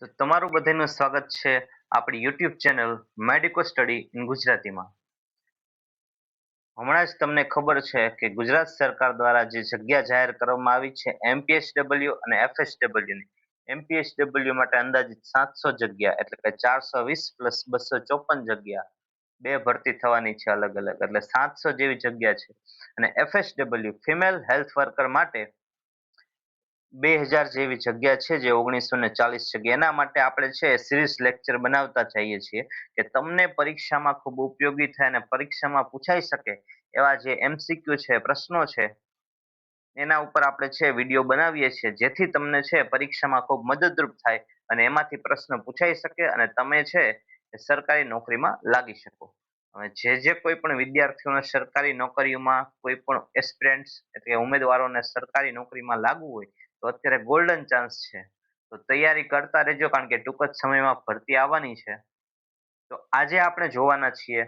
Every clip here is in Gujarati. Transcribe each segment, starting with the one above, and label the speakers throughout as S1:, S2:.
S1: તો તમારું બધાનું સ્વાગત છે આપણી YouTube channel medico study in ગુજરાતીમાં. હમણાં જ તમને ખબર છે કે ગુજરાત સરકાર દ્વારા જે જગ્યા જાહેર કરવામાં આવી છે એમપીએસડબલ્યુ અને એફએસડબલ્યુની. એમપીએસડબલ્યુ માટે અંદાજિત 700 જગ્યા એટલે કે 420 પ્લસ 254 જગ્યા બે ભરતી થવાની છે અલગ અલગ એટલે 700 જેવી જગ્યા છે. અને એફએસડબલ્યુ ફિમેલ હેલ્થ વર્કર માટે 2000 જેવી જગ્યા છે જે 1940 જગ્યા. એના માટે આપણે છે સિરીઝ લેક્ચર બનાવતા જઈએ છીએ કે તમને પરીક્ષામાં ખૂબ ઉપયોગી થાય અને પરીક્ષામાં પૂછાઈ શકે એવા જે એમસીક્યુ છે, પ્રશ્નો છે, એના ઉપર આપણે છે વિડીયો બનાવીએ છીએ જેથી તમને છે પરીક્ષામાં ખૂબ મદદરૂપ થાય અને એમાંથી પ્રશ્ન પૂછાઈ શકે અને તમે છે એ સરકારી નોકરીમાં લાગી શકો. હવે જે કોઈ પણ વિદ્યાર્થીઓને સરકારી નોકરીઓમાં કોઈ પણ એસ્પિરન્ટ્સ એટલે ઉમેદવારોને સરકારી નોકરીમાં લાગવું હોય તો અત્યારે ગોલ્ડન ચાન્સ છે. તો તૈયારી કરતા રહેજો કારણ કે ટૂંક જ સમયમાં ભરતી આવવાની છે. તો આજે આપણે જોવાના છીએ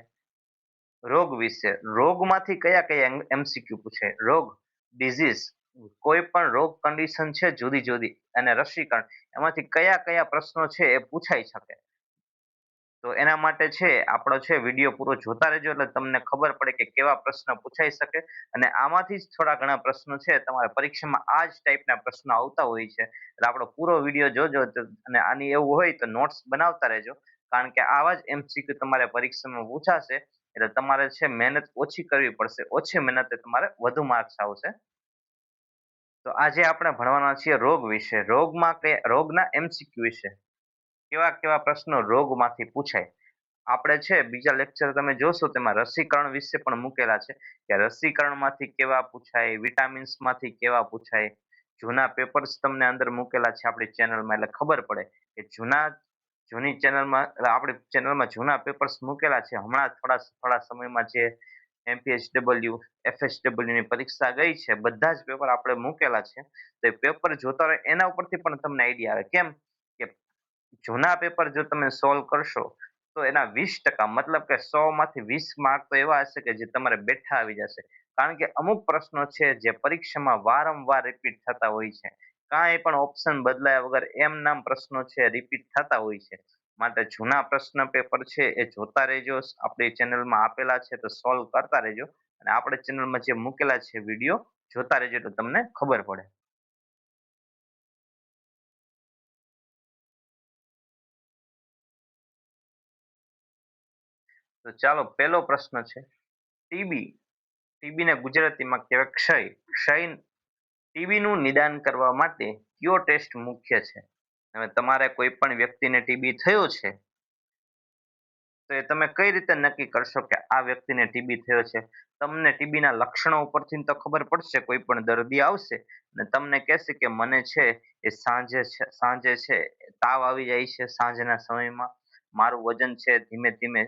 S1: રોગ વિશે. રોગમાંથી કયા કયા એમસીક્યુ પૂછે? રોગ, ડિઝીઝ, કોઈ પણ રોગ કન્ડિશન છે જુદી જુદી અને રસીકરણ, એમાંથી કયા કયા પ્રશ્નો છે એ પૂછાઈ શકે. તો એના માટે છે આપણો છે વિડીયો પૂરો જોતા રહેજો એટલે તમને ખબર પડે કે કેવા પ્રશ્ન પૂછાઈ શકે. અને આમાંથી જ થોડા ઘણા પ્રશ્નો છે તમારે પરીક્ષામાં આ જ ટાઈપના પ્રશ્નો આવતા હોય છે એટલે આપણો પૂરો વિડીયો જોજો. અને આની એવું હોય તો નોટ્સ બનાવતા રહેજો કારણ કે આવા જ એમસીક્યુ તમારે પરીક્ષામાં પૂછાશે એટલે તમારે છે મહેનત ઓછી કરવી પડશે. ઓછી મહેનતે તમારે વધુ માર્ક્સ આવશે. તો આજે આપણે ભણવાના છીએ રોગ વિશે. રોગના એમસીક્યુ વિશે. કેવા કેવા પ્રશ્નો રોગમાંથી પૂછાય. આપણે છે બીજા લેક્ચર તમે જોશો તેમાં રસીકરણ વિશે પણ મૂકેલા છે કે રસીકરણમાંથી કેવા પૂછાય, વિટામિન્સમાંથી કેવા પૂછાય. જૂના પેપર્સ તમને અંદર મૂકેલા છે આપણી ચેનલમાં એટલે ખબર પડે કે જૂની ચેનલમાં આપણી ચેનલમાં જૂના પેપર્સ મૂકેલા છે. હમણાં થોડા થોડા સમયમાં જે એમપીએસડબલ્યુ એફએસડબલ્યુની પરીક્ષા ગઈ છે બધા જ પેપર આપણે મૂકેલા છે. તો એ પેપર જોતા રહો એના ઉપરથી પણ તમને આઈડિયા આવે. કેમ કે જૂના પેપર જો તમે સોલ્વ કરશો તો એના 20% મતલબ કે 100 માંથી 20 માર્ક તો એવા હશે કે જે તમારે બેઠા આવી જશે. કારણ કે અમુક પ્રશ્નો છે જે પરીક્ષામાં વારંવાર રિપીટ થતા હોય છે. કાંઈ પણ ઓપ્શન બદલાયા વગર એમ નામ પ્રશ્નો છે રિપીટ થતા હોય છે. માટે જૂના પ્રશ્ન પેપર છે એ જોતા રહેજો. આપણી ચેનલમાં આપેલા છે તો સોલ્વ કરતા રહેજો. અને આપણે ચેનલમાં જે મૂકેલા છે વિડીયો જોતા રહેજો તો તમને ખબર પડે. તો ચાલો પહેલો પ્રશ્ન છે ટીબી. ટીબીને ગુજરાતીમાં કહેવાય ક્ષય. ટીબીનું નિદાન કરવા માટે કયો ટેસ્ટ મુખ્ય છે? હવે તમારે કોઈ પણ વ્યક્તિને ટીબી થયો છે તો એ તમે કઈ રીતે નક્કી કરશો કે આ વ્યક્તિને ટીબી થયો છે? તમને ટીબીના લક્ષણો ઉપરથી તો ખબર પડશે. કોઈ પણ દર્દી આવશે અને તમને કહેશે કે મને છે એ સાંજે છે તાવ આવી જાય છે સાંજના સમયમાં. મારું વજન છે ધીમે ધીમે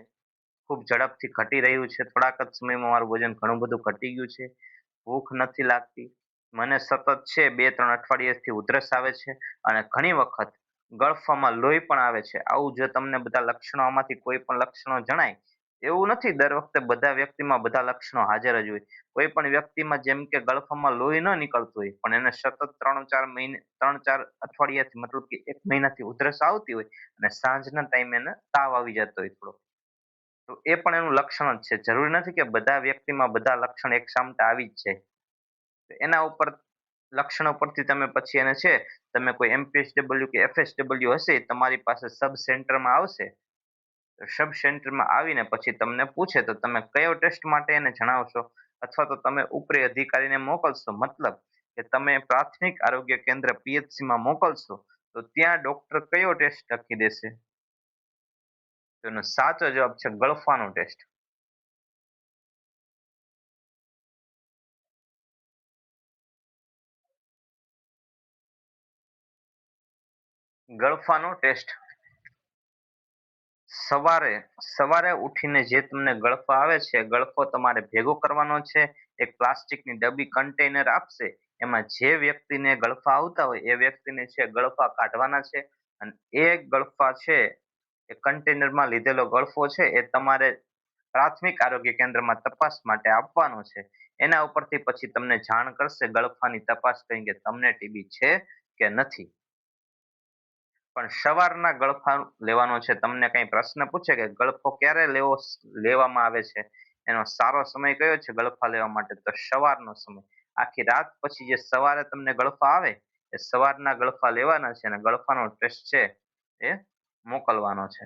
S1: ખૂબ ઝડપથી ઘટી રહ્યું છે. થોડાક જ સમયમાં મારું વજન ઘણું બધું ઘટી ગયું છે. ભૂખ નથી લાગતી. મને સતત છે 2-3 અઠવાડિયાથી ઉધરસ આવે છે અને ઘણી વખત ગળફામાં લોહી પણ આવે છે. આવું જો તમને બધા લક્ષણો આમાંથી કોઈ પણ લક્ષણો જણાય, એવું નથી દર વખતે બધા વ્યક્તિમાં બધા લક્ષણો હાજર જ હોય. કોઈ પણ વ્યક્તિમાં જેમ કે ગળફામાં લોહી ન નીકળતું હોય પણ એને સતત 3-4 અઠવાડિયાથી મતલબ કે 1 મહિનાથી ઉધરસ આવતી હોય અને સાંજના ટાઈમે એને તાવ આવી જતો હોય થોડો. તો એ પણ એનું લક્ષણ જ છે. જરૂરી નથી કે બધા વ્યક્તિમાં બધા લક્ષણ એક સામટા આવી જ જાય. એના ઉપર લક્ષણો પરથી તમે પછી એને છે તમે કોઈ એમપીએસડબલ્યુ કે એફએસડબલ્યુ હશે તમારી પાસે સબ સેન્ટરમાં આવશે. સબ સેન્ટરમાં આવીને પછી તમને પૂછે તો તમે કયો ટેસ્ટ માટે એને જણાવશો અથવા તો તમે ઉપરી અધિકારીને મોકલશો. મતલબ કે તમે પ્રાથમિક આરોગ્ય કેન્દ્ર પીએચસીમાં મોકલશો તો ત્યાં ડોક્ટર કયો ટેસ્ટ લખી દેશે? તો એનો સાચો જવાબ છે ગળફાનો ટેસ્ટ. ગળફાનો ટેસ્ટ સવારે સવારે ઉઠીને જે તમને ગળફા આવે છે ગળફો તમારે ભેગો કરવાનો છે. એક પ્લાસ્ટિકની ડબ્બી કન્ટેનર આપશે. એમાં જે વ્યક્તિને ગળફા આવતા હોય એ વ્યક્તિને છે ગળફા કાઢવાના છે અને એ ગળફા છે એ કન્ટેનરમાં લીધેલો ગળફો છે એ તમારે પ્રાથમિક આરોગ્ય કેન્દ્રમાં તપાસ માટે આપવાનો છે. એના ઉપરથી પછી તમને જાણ કરશે ગળફાની તપાસ કરીને કે તમને ટીબી છે કે નથી. પણ સવારના ગળફા લેવાનો છે. તમને કઈ પ્રશ્ન પૂછે કે ગળફો ક્યારે લેવામાં આવે છે, એનો સારો સમય કયો છે ગળફા લેવા માટે, તો સવારનો સમય. આખી રાત પછી જે સવારે તમને ગળફા આવે એ સવારના ગળફા લેવાના છે અને ગળફાનો ટેસ્ટ છે એ મોકલવાનો છે.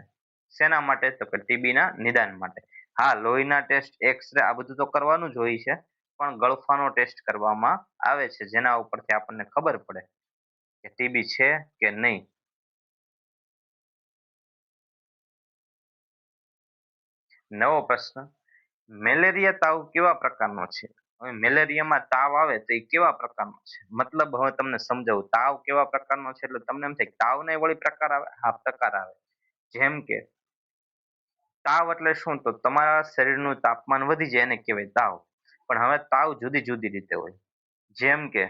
S1: શેના માટે, તો કે ટીબીના નિદાન માટે. હા, લોહીના ટેસ્ટ, એક્સરે આ બધું તો કરવાનું જ હોય છે, પણ ગળફાનો ટેસ્ટ કરવામાં આવે છે જેના ઉપરથી આપણને ખબર પડે કે ટીબી છે કે નહીં. નવો પ્રશ્ન, મેલેરિયા તાવ કેવા પ્રકારનો છે? હવે મેલેરિયામાં તાવ આવે તો એ કેવા પ્રકારનો છે, મતલબ હવે તમને સમજાવું. તાવ કેવા પ્રકારનો છે એટલે તમને એમ થાય તાવ ને વળી પ્રકાર આવે. હા, પ્રકાર આવે. જેમ કે તાવ એટલે શું, તો તમારા શરીરનું તાપમાન વધી જાય એને કહેવાય તાવ. પણ હવે તાવ જુદી જુદી રીતે હોય. જેમ કે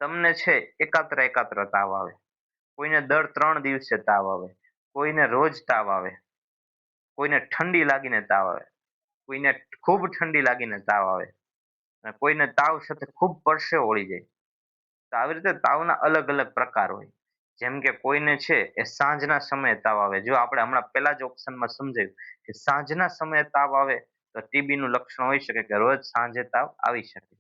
S1: તમને છે એકાત્ર એકાત્ર તાવ આવે, કોઈને દર 3 દિવસે તાવ આવે, કોઈને રોજ તાવ આવે, કોઈને ઠંડી લાગીને તાવ આવે, કોઈને ખૂબ ઠંડી લાગીને તાવ આવે, અને કોઈને તાવ સાથે ખૂબ પરસેવો વળી જાય. તો આવી રીતે તાવના અલગ અલગ પ્રકાર હોય. જેમ કે કોઈને છે એ સાંજના સમયે તાવ આવે. જો આપણે હમણાં પહેલા જ ઓપ્શનમાં સમજાયું કે સાંજના સમયે તાવ આવે તો ટીબીનું લક્ષણ હોઈ શકે કે રોજ સાંજે તાવ આવી શકે.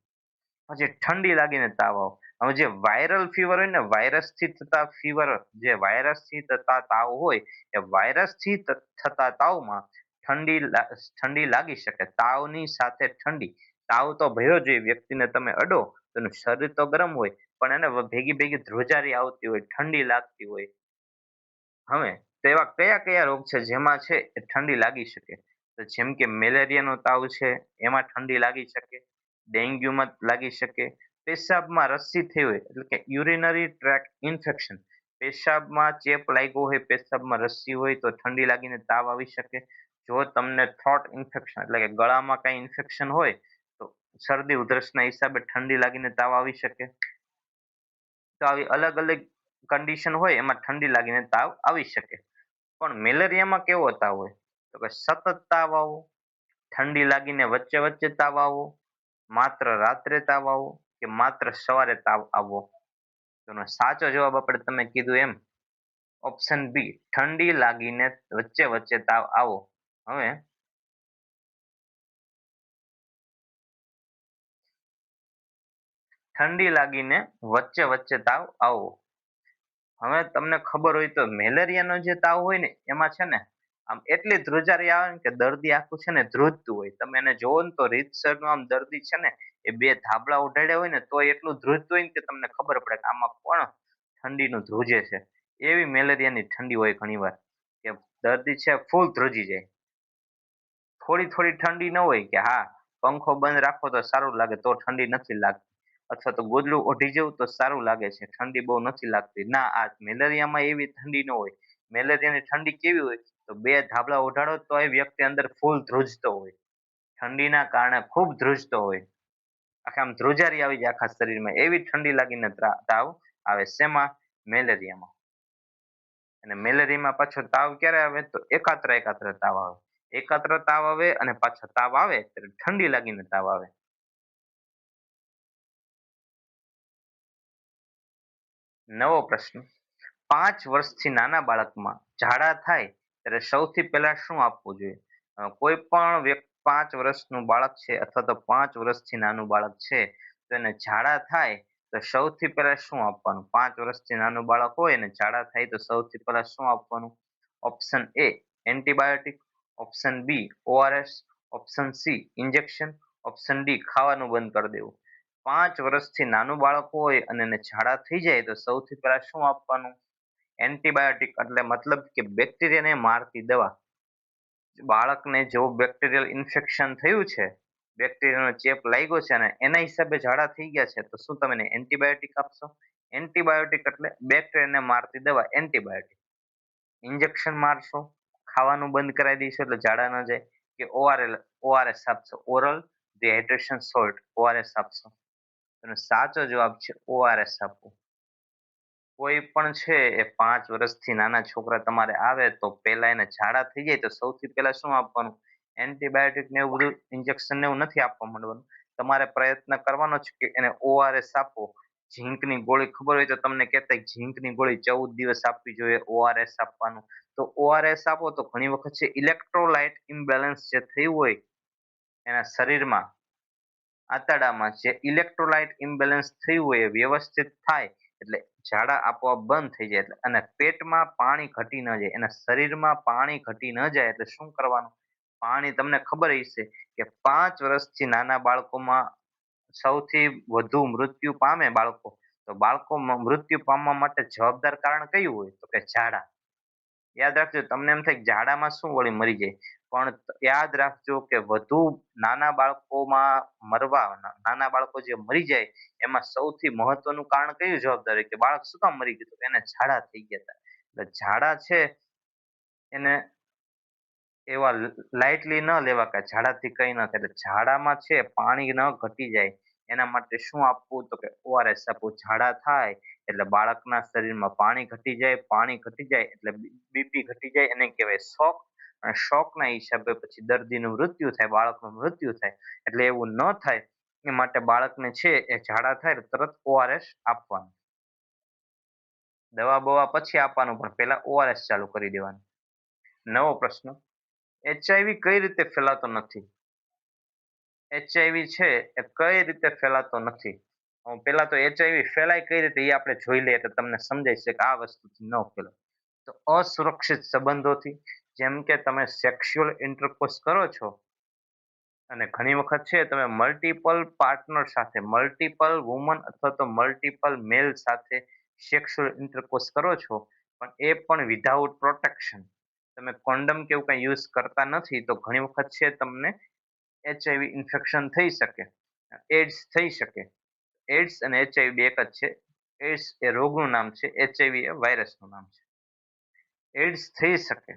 S1: પછી ઠંડી લાગીને તાવ આવે. હવે જે વાયરલ ફીવર હોય ને, વાયરસથી થતા ફીવર, જે વાયરસથી થતા તાવ હોય, એ વાયરસથી થતા તાવમાં ઠંડી લાગી શકે. તાવની સાથે ઠંડી. તાવ તો ભયો જોઈએ વ્યક્તિને, તમે અડો તો એનું શરીર તો ગરમ હોય, પણ એને ભેગી ભેગી ધ્રુજારી આવતી હોય, ઠંડી લાગતી હોય. હવે તો એવા કયા કયા રોગ છે જેમાં છે એ ઠંડી લાગી શકે? તો જેમ કે મેલેરિયાનો તાવ છે એમાં ઠંડી લાગી શકે, ડેન્ગ્યુમાં લાગી શકે, પેશાબમાં રસી થઈ હોય એટલે કે યુરિનરી ટ્રેક્ટ ઇન્ફેક્શન, પેશાબમાં ચેપ લાગ્યો હોય, પેશાબમાં રસી હોય તો ઠંડી લાગીને તાવ આવી શકે. જો તમને થ્રોટ ઇન્ફેક્શન એટલે કે ગળામાં કઈ ઇન્ફેક્શન હોય તો શરદી ઉધરસના હિસાબે ઠંડી લાગીને તાવ આવી શકે. તો આવી અલગ અલગ કન્ડિશન હોય એમાં ઠંડી લાગીને તાવ આવી શકે. પણ મેલેરિયામાં કેવો તાવ હોય, તો કે સતત તાવ આવો, ઠંડી લાગીને વચ્ચે વચ્ચે તાવ આવો, માત્ર રાત્રે તાવ આવો, કે માત્ર સવારે તાવ આવવો. તો એનો સાચો જવાબ આપણે તમે કીધું એમ ઓપ્શન બી, ઠંડી લાગીને વચ્ચે વચ્ચે તાવ આવો. હવે ઠંડી લાગીને વચ્ચે વચ્ચે તાવ આવો. હવે તમને ખબર હોય તો મેલેરિયાનો જે તાવ હોય ને એમાં છે ને આમ એટલી ધ્રુજારી આવે ને કે દર્દી આખું છે ને ધ્રુજતું હોય. તમે એને જોવો ને તો રીતસરનું આમ દર્દી છે ને એ બે ધાબળા ઉઢાડ્યા હોય ને તો એટલું ધ્રુજતું હોય ને કે તમને ખબર પડે કે આમાં કોણ ઠંડીનું ધ્રુજે છે. એવી મેલેરિયાની ઠંડી હોય ઘણીવાર કે દર્દી છે ફૂલ ધ્રુજી જાય. થોડી થોડી ઠંડી ન હોય કે હા પંખો બંધ રાખો તો સારું લાગે તો ઠંડી નથી લાગતી, અથવા તો ગોદડું ઓઢી જવું તો સારું લાગે છે, ઠંડી બહુ નથી લાગતી. ના, આ મેલેરિયામાં એવી ઠંડી ન હોય. મેલેરિયાની ઠંડી કેવી હોય, તો બે ધાબળા ઓઢાડો તો એ વ્યક્તિ અંદર ફૂલ ધ્રુજતો હોય, ઠંડીના કારણે ખૂબ ધ્રુજતો હોય, આખા આમ ધ્રુજારી આવી જાય આખા શરીરમાં. એવી ઠંડી લાગીને તાવ આવે. શેમાં? મેલેરિયામાં. અને મેલેરિયામાં પાછો તાવ ક્યારે આવે, તો એકાત્ર એકાત્ર તાવ આવે. એકાત્ર તાવ આવે અને પાછો તાવ આવે ત્યારે ઠંડી લાગીને તાવ આવે. નવો પ્રશ્ન, 5 વર્ષથી નાના બાળકમાં ઝાડા થાય ત્યારે સૌથી પહેલા શું આપવું જોઈએ? કોઈ પણ વ્યક્તિ 5 વર્ષનું બાળક છે અથવા તો 5 વર્ષથી નાનું બાળક છે તો એને ઝાડા થાય તો સૌથી પહેલા શું આપવાનું? 5 વર્ષથી નાનું બાળક હોય અને ઝાડા થાય તો સૌથી પહેલા શું આપવાનું? Option A antibiotic, option B ORS, option C injection, option D ખાવાનું બંધ કરી દેવું. 5 વર્ષથી નાનું બાળક હોય અને એને ઝાડા થઈ જાય તો સૌથી પહેલા શું આપવાનું? એન્ટીબાયોટિક એટલે મતલબ કે બેક્ટેરિયાને મારતી દવા. બાળકને જો બેક્ટેરિયલ ઇન્ફેક્શન થયું છે, બેક્ટેરિયાનો ચેપ લાગ્યો છે અને એના હિસાબે ઝાડા થઈ ગયા છે, તો શું તમે એને એન્ટીબાયોટિક આપશો? એન્ટીબાયોટિક એટલે બેક્ટેરિયાને મારતી દવા, એન્ટીબાયોટિક. ઇન્જેક્શન મારશો, ખાવાનું બંધ કરાવી દઈશું એટલે ઝાડા ન જાય, કે ઓઆરએસ આપશો, ઓરલ ડિહાઇડ્રેશન સોલ્ટ, ઓઆરએસ આપશો. એનો સાચો જવાબ છે ઓઆરએસ આપવું. કોઈ પણ છે એ 5 વર્ષથી નાના છોકરા તમારે આવે તો પહેલા એને ઝાડા થઈ જાય તો સૌથી પહેલા શું આપવાનું? એન્ટીબાયોટિક ને એવું બધું ઇન્જેક્શન ને એવું નથી આપવા માંડવાનું. તમારે પ્રયત્ન કરવાનો છે કે એને ઓઆરએસ આપો, ઝીંકની ગોળી ખબર હોય તો તમને કહેતા ઝીંકની ગોળી 14 દિવસ આપવી જોઈએ, ઓઆરએસ આપવાનું. તો ઓઆરએસ આપો તો ઘણી વખત છે ઇલેક્ટ્રોલાઇટ ઇમ્બેલેન્સ જે થયું હોય એના શરીરમાં, આંતરડામાં જે ઇલેક્ટ્રોલાઇટ ઇમ્બેલેન્સ થયું હોય એ વ્યવસ્થિત થાય એટલે ઝાડા આપોઆપ બંધ થઈ જાય. એટલે અને પેટમાં પાણી ઘટી ન જાય, એના શરીરમાં પાણી ઘટી ન જાય એટલે શું કરવાનું? પાણી તમને ખબર હશે કે 5 વર્ષથી નાના બાળકોમાં સૌથી વધુ મૃત્યુ પામે બાળકો, તો બાળકોમાં મૃત્યુ પામવા માટે જવાબદાર કારણ કયું હોય? તો કે ઝાડા. યાદ રાખજો, તમને એમ થાય કે ઝાડામાં શું વળી મરી જાય, પણ યાદ રાખજો કે વધુ નાના બાળકોમાં નાના બાળકો જે મરી જાય એમાં સૌથી મહત્વનું કારણ કયું જવાબદાર હોય કે બાળક શું કામ મરી ગયું? તો કે એને ઝાડા થઈ ગયા હતા. એટલે ઝાડા છે એને એવા લાઇટલી ન લેવા કે ઝાડાથી કઈ ન થાય. એટલે ઝાડામાં છે પાણી ન ઘટી જાય એના માટે શું આપવું? તો કે ઓઆરએસ આપવું. ઝાડા થાય એટલે બાળકના શરીરમાં પાણી ઘટી જાય, પાણી ઘટી જાય એટલે બીપી ઘટી જાય, એને કહેવાય શોક. અને શોકના હિસાબે પછી દર્દીનું મૃત્યુ થાય, બાળકનું મૃત્યુ થાય. એટલે એવું ન થાય એ માટે બાળકને છે એ ઝાડા થાય એટલે તરત ઓઆરએસ આપવાનું. દવા બવા પછી આપવાનું પણ પહેલા ઓઆરએસ ચાલુ કરી દેવાનું. નવો પ્રશ્ન, એચઆઈવી કઈ રીતે ફેલાતો નથી? એચઆઈવી છે એ કઈ રીતે ફેલાતો નથી? પેલા તો એચઆઈવી ફેલાય કઈ રીતે એ આપણે જોઈ લઈએ એટલે તમને સમજાય છે કે આ વસ્તુથી ન ફેલાય. તો અસુરક્ષિત સંબંધોથી, જેમ કે તમે સેક્સ્યુઅલ ઇન્ટરકોર્સ કરો છો અને ઘણી વખત છે તમે મલ્ટિપલ પાર્ટનર સાથે, મલ્ટિપલ વુમન અથવા તો મલ્ટિપલ મેલ સાથે સેક્સ્યુઅલ ઇન્ટરકોર્સ કરો છો, પણ એ પણ વિધાઉટ પ્રોટેક્શન, તમે કોન્ડમ કે એવું કઈ યુઝ કરતા નથી, તો ઘણી વખત છે તમને એચઆઈવી ઇન્ફેક્શન થઈ શકે, એડ્સ થઈ શકે. એડ્સ અને એચઆઈવી બે એક જ છે. એડ્સ એ રોગનું નામ છે, એચઆઈવી એ વાયરસનું નામ છે. એડ્સ થઈ શકે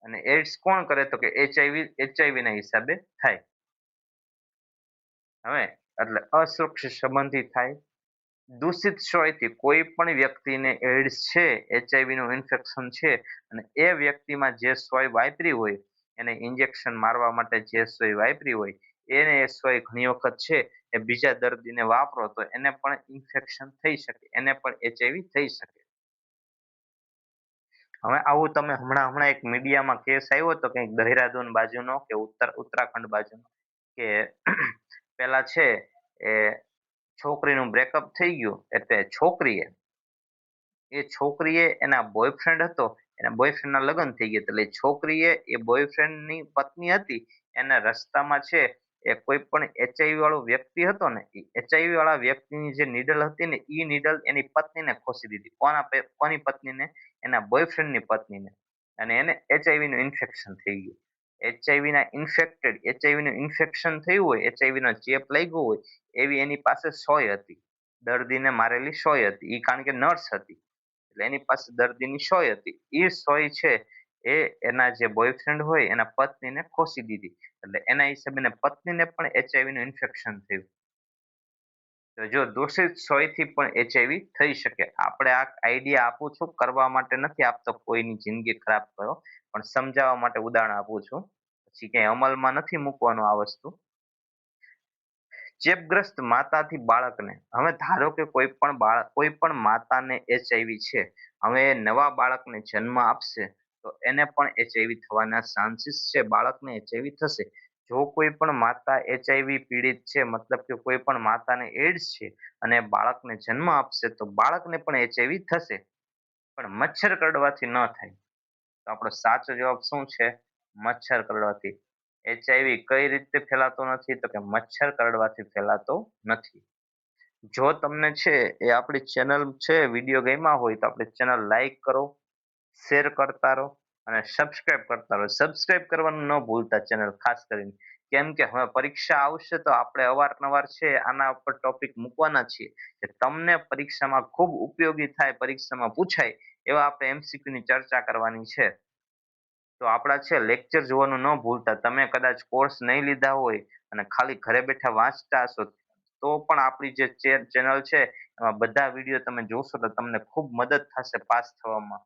S1: અને એડ્સ કોણ કરે? તો કે એચઆઈવી ના હિસાબે થાય. હવે એટલે અસુરક્ષિત સંબંધી થાય, દૂષિત સોયથી કોઈ પણ વ્યક્તિને એડ્સ છે, એચઆઈવી નું ઇન્ફેક્શન છે અને એ વ્યક્તિમાં જે સોય વાપરી હોય, એને ઇન્જેક્શન મારવા માટે જે સોય વાપરી હોય, એને એ સોય ઘણી વખત છે એ બીજા દર્દીને વાપરો તો એને પણ ઇન્ફેક્શન થઈ શકે, એને પણ એચઆઈવી થઈ શકે. હવે આવું તમે હમણાં હમણાં એક મીડિયામાં કેસ આવ્યો હતો કંઈક દહેરાદૂન બાજુનો કે ઉત્તરાખંડ બાજુનો, કે પેલા છે એ છોકરીનું બ્રેકઅપ થઈ ગયું એટલે છોકરીએ એના બોયફ્રેન્ડ હતો, એના બોયફ્રેન્ડના લગ્ન થઈ ગયા એટલે છોકરીએ એ બોયફ્રેન્ડની પત્ની હતી એને રસ્તામાં છે એ કોઈ પણ એચઆઈવી વાળો વ્યક્તિ હતો ને, એ એચઆઈવી વાળા વ્યક્તિની જે નીડલ હતી ને એ નીડલ એની પત્નીને ખોસી દીધી. કોની પત્નીને? એના બોયફ્રેન્ડની પત્નીને. અને એને એચઆઈવી નું ઇન્ફેક્શન થઈ ગયું. એચઆઈવી નું ઇન્ફેક્શન થયું હોય, એચઆઈવી નો ચેપ લાગ્યો હોય એવી એની પાસે સોય હતી, દર્દીને મારેલી સોય હતી. એ કારણ કે નર્સ હતી એટલે એની પાસે દર્દીની સોય હતી. એ સોય છે એ એના જે બોયફ્રેન્ડ હોય એના પત્નીને ખોસી દીધી એટલે એના હિસાબે એના પત્નીને પણ એચઆઈવી નું ઇન્ફેક્શન થયું. તો જો દૂષિત સોયથી પણ એચઆઈવી થઈ શકે. આપણે આ આઈડિયા આપું છું કરવા માટે નથી આપતો કોઈની જિંદગી ખરાબ કરો, પણ સમજાવવા માટે ઉદાહરણ આપું છું. પછી ક્યાંય અમલમાં નથી મૂકવાનું આ વસ્તુ. ચેપગ્રસ્ત માતાથી બાળકને, હવે ધારો કે કોઈ પણ માતાને એચઆઈવી છે, હવે નવા બાળકને જન્મ આપશે તો એને પણ એચઆઈવી થવાના ચાન્સીસ છે, બાળકને એચઆઈવી થશે. જો કોઈ પણ માતા એચઆઈવી પીડિત છે, મતલબ કે કોઈ પણ માતાને એડ્સ છે અને બાળકને જન્મ આપશે તો બાળકને પણ એચઆઈવી થશે, પણ મચ્છર કરડવાથી ન થાય. તો આપણો સાચો જવાબ શું છે? મચ્છર કરડવાથી. એચઆઈવી કઈ રીતે ફેલાતો નથી? તો કે મચ્છર કરડવાથી ફેલાતો નથી. જો તમને છે એ આપણી ચેનલ છે વિડીયો ગમ્યા હોય તો આપણી ચેનલ લાઈક કરો, શેર કરતા રહો અને સબસ્ક્રાઇબ કરતા રહો. સબસ્ક્રાઇબ કરવાનું ન ભૂલતા ચેનલ ખાસ કરીને, કેમ કે હવે પરીક્ષા આવશે તો આપણે અવારનવાર છે આના ઉપર ટોપિક મૂકવાના છીએ કે તમને પરીક્ષામાં ખૂબ ઉપયોગી થાય, પરીક્ષામાં પૂછાય એવા આપણે એમસીક્યુ ની ચર્ચા કરવાની છે. તો આપણા છે લેક્ચર જોવાનું ન ભૂલતા. તમે કદાચ કોર્સ નહીં લીધા હોય અને ખાલી ઘરે બેઠા વાંચતા હશો તો પણ આપણી જે ચેનલ છે એમાં બધા વિડીયો તમે જોશો તો તમને ખૂબ મદદ થશે પાસ થવામાં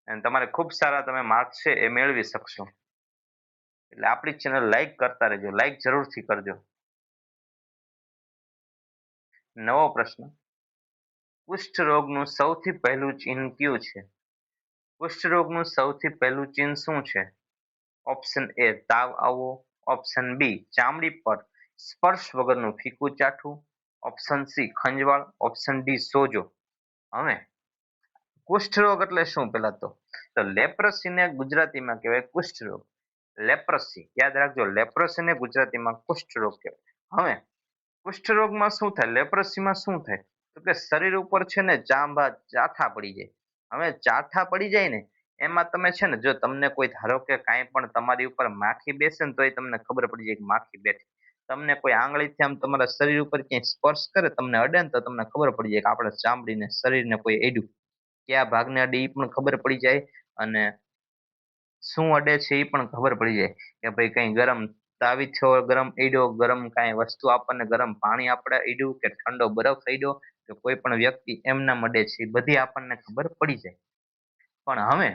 S1: અને તમારે ખૂબ સારા તમે માર્ક્સ છે એ મેળવી શકશો. એટલે આપણી ચેનલ લાઈક કરતા રહેજો, લાઈક જરૂરથી કરજો. નવો પ્રશ્ન, કુષ્ઠ રોગનું સૌથી પહેલું ચિહ્ન કયું છે? કુષ્ઠ રોગનું સૌથી પહેલું ચિહ્ન શું છે? ઓપ્શન એ તાવ આવવો, ઓપ્શન બી ચામડી પર સ્પર્શ વગરનું ફીકું ચાઠું, ઓપ્શન સી ખંજવાળ, ઓપ્શન ડી સોજો. હવે કુષ્ઠ રોગ એટલે શું પેલા તો લેપ્રસીને ગુજરાતીમાં કહેવાય કુષ્ઠ રોગ. લેપ્રસી યાદ રાખજો, લેપ્રસીને ગુજરાતીમાં કુષ્ઠ રોગ કહેવાય. હવે કુષ્ઠ રોગમાં શું થાય, લેપ્રસીમાં શું થાય, તો કે શરીર ઉપર છે ને ચાંબા ચાઠા પડી જાય. હવે ચાઠા પડી જાય ને એમાં તમે છે ને, જો તમને કોઈ ધારો કે કાંઈ પણ તમારી ઉપર માખી બેસે ને તોય તમને ખબર પડી જાય કે માખી બેઠી. તમને કોઈ આંગળીથી આમ તમારા શરીર ઉપર ક્યાંય સ્પર્શ કરે, તમને અડે ને તો તમને ખબર પડી જાય કે આપણા ચામડીને શરીરને કોઈ અડ્યું. કયા ભાગને અડે એ પણ ખબર પડી જાય, અને શું અડે છે એ પણ ખબર પડી જાય કે ભાઈ કઈ ગરમ તાવી થયો, ગરમ અડ્યો, ગરમ કાંઈ વસ્તુ આપણને ગરમ પાણી આપણે અડ્યું, કે ઠંડો બરફ અડ્યો, કે કોઈ પણ વ્યક્તિ એમના અડે છે, એ બધી આપણને ખબર પડી જાય. પણ હવે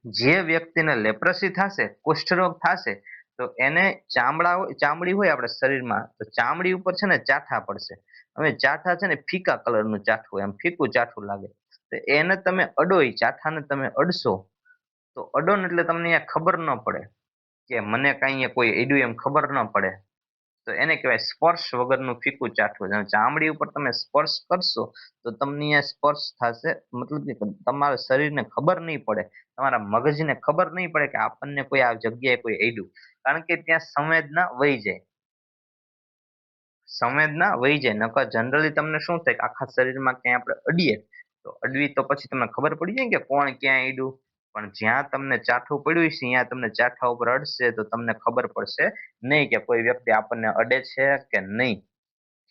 S1: જે વ્યક્તિને લેપ્રસી થશે, કુષ્ઠરોગ થશે, તો એને ચામડી હોય આપણા શરીરમાં, તો ચામડી ઉપર છે ને ચાઠા પડશે. હવે ચાઠા છે ને ફીકા કલરનું ચાઠું, એમ ફીકું ચાઠું લાગે. તો એને તમે અડો, એ ચાઠાને તમે અડશો, તો અડો ને એટલે તમને અહીંયા ખબર ન પડે કે મને કઈ અહીંયા કોઈ અડ્યું એમ ખબર ન પડે. તો એને કહેવાય સ્પર્શ વગરનું ફીકું ચાઠું. ચામડી ઉપર તમે સ્પર્શ કરશો તો તમને અહીંયા સ્પર્શ થશે, મતલબ કે તમારા શરીરને ખબર નહીં પડે, તમારા મગજને ખબર નહીં પડે કે આપણને કોઈ આ જગ્યાએ કોઈ અડ્યું. કારણ કે ત્યાં સંવેદના વહી જાય, સંવેદના વહી જાય. નકર જનરલી તમને શું થાય કે આખા શરીરમાં ક્યાંય આપણે અડીએ તો અડવી તો પછી તમને ખબર પડી જાય કે કોણ ક્યાં અડ્યું. પણ જ્યાં તમને ચાઠું પડ્યું છે ત્યાં તમને ચાઠા ઉપર અડશે તો તમને ખબર પડશે નહીં કે કોઈ વ્યક્તિ આપણને અડે છે કે નહીં.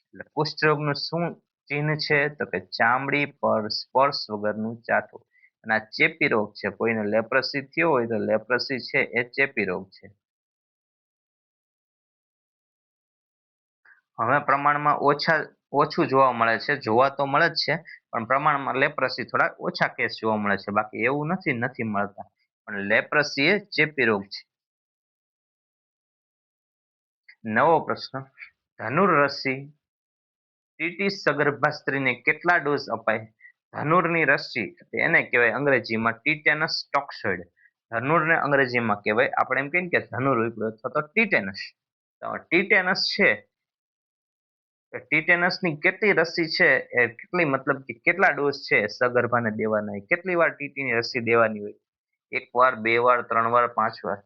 S1: એટલે કુષ્ઠ રોગનું શું ચિહ્ન છે, તો કે ચામડી પર સ્પર્શ વગરનું ચાઠું. અને આ ચેપી રોગ છે. કોઈને લેપ્રસી થયો હોય તો લેપ્રસી છે એ ચેપી રોગ છે. હવે પ્રમાણમાં ઓછું જોવા મળે છે, જોવા તો મળે જ છે, પણ પ્રમાણમાં લેપ્રસી થોડા ઓછા કેસ જોવા મળે છે. બાકી એવું નથી મળતા, પણ લેપ્રસી એ ચેપી રોગ છે. નવો પ્રશ્ન, ધનુર રસી ટીટી સગર્ભા સ્ત્રીને કેટલા ડોઝ અપાય? ધનુરની રસી એને કહેવાય અંગ્રેજીમાં ટીટેનસ ટોક્સોઇડ. ધનુરને અંગ્રેજીમાં કહેવાય, આપણે એમ કહીએ કે ધનુર ઉપડ્યો અથવા તો ટીટેનસ. ટીટેનસ છે, ટીટેનસની કેટલી રસી છે, એ કેટલી મતલબ કે કેટલા ડોઝ છે સગર્ભાને દેવાના હોય, કેટલી વાર ટીટીની રસી દેવાની હોય? એક વાર, બે વાર, 3 વાર, 5 વાર?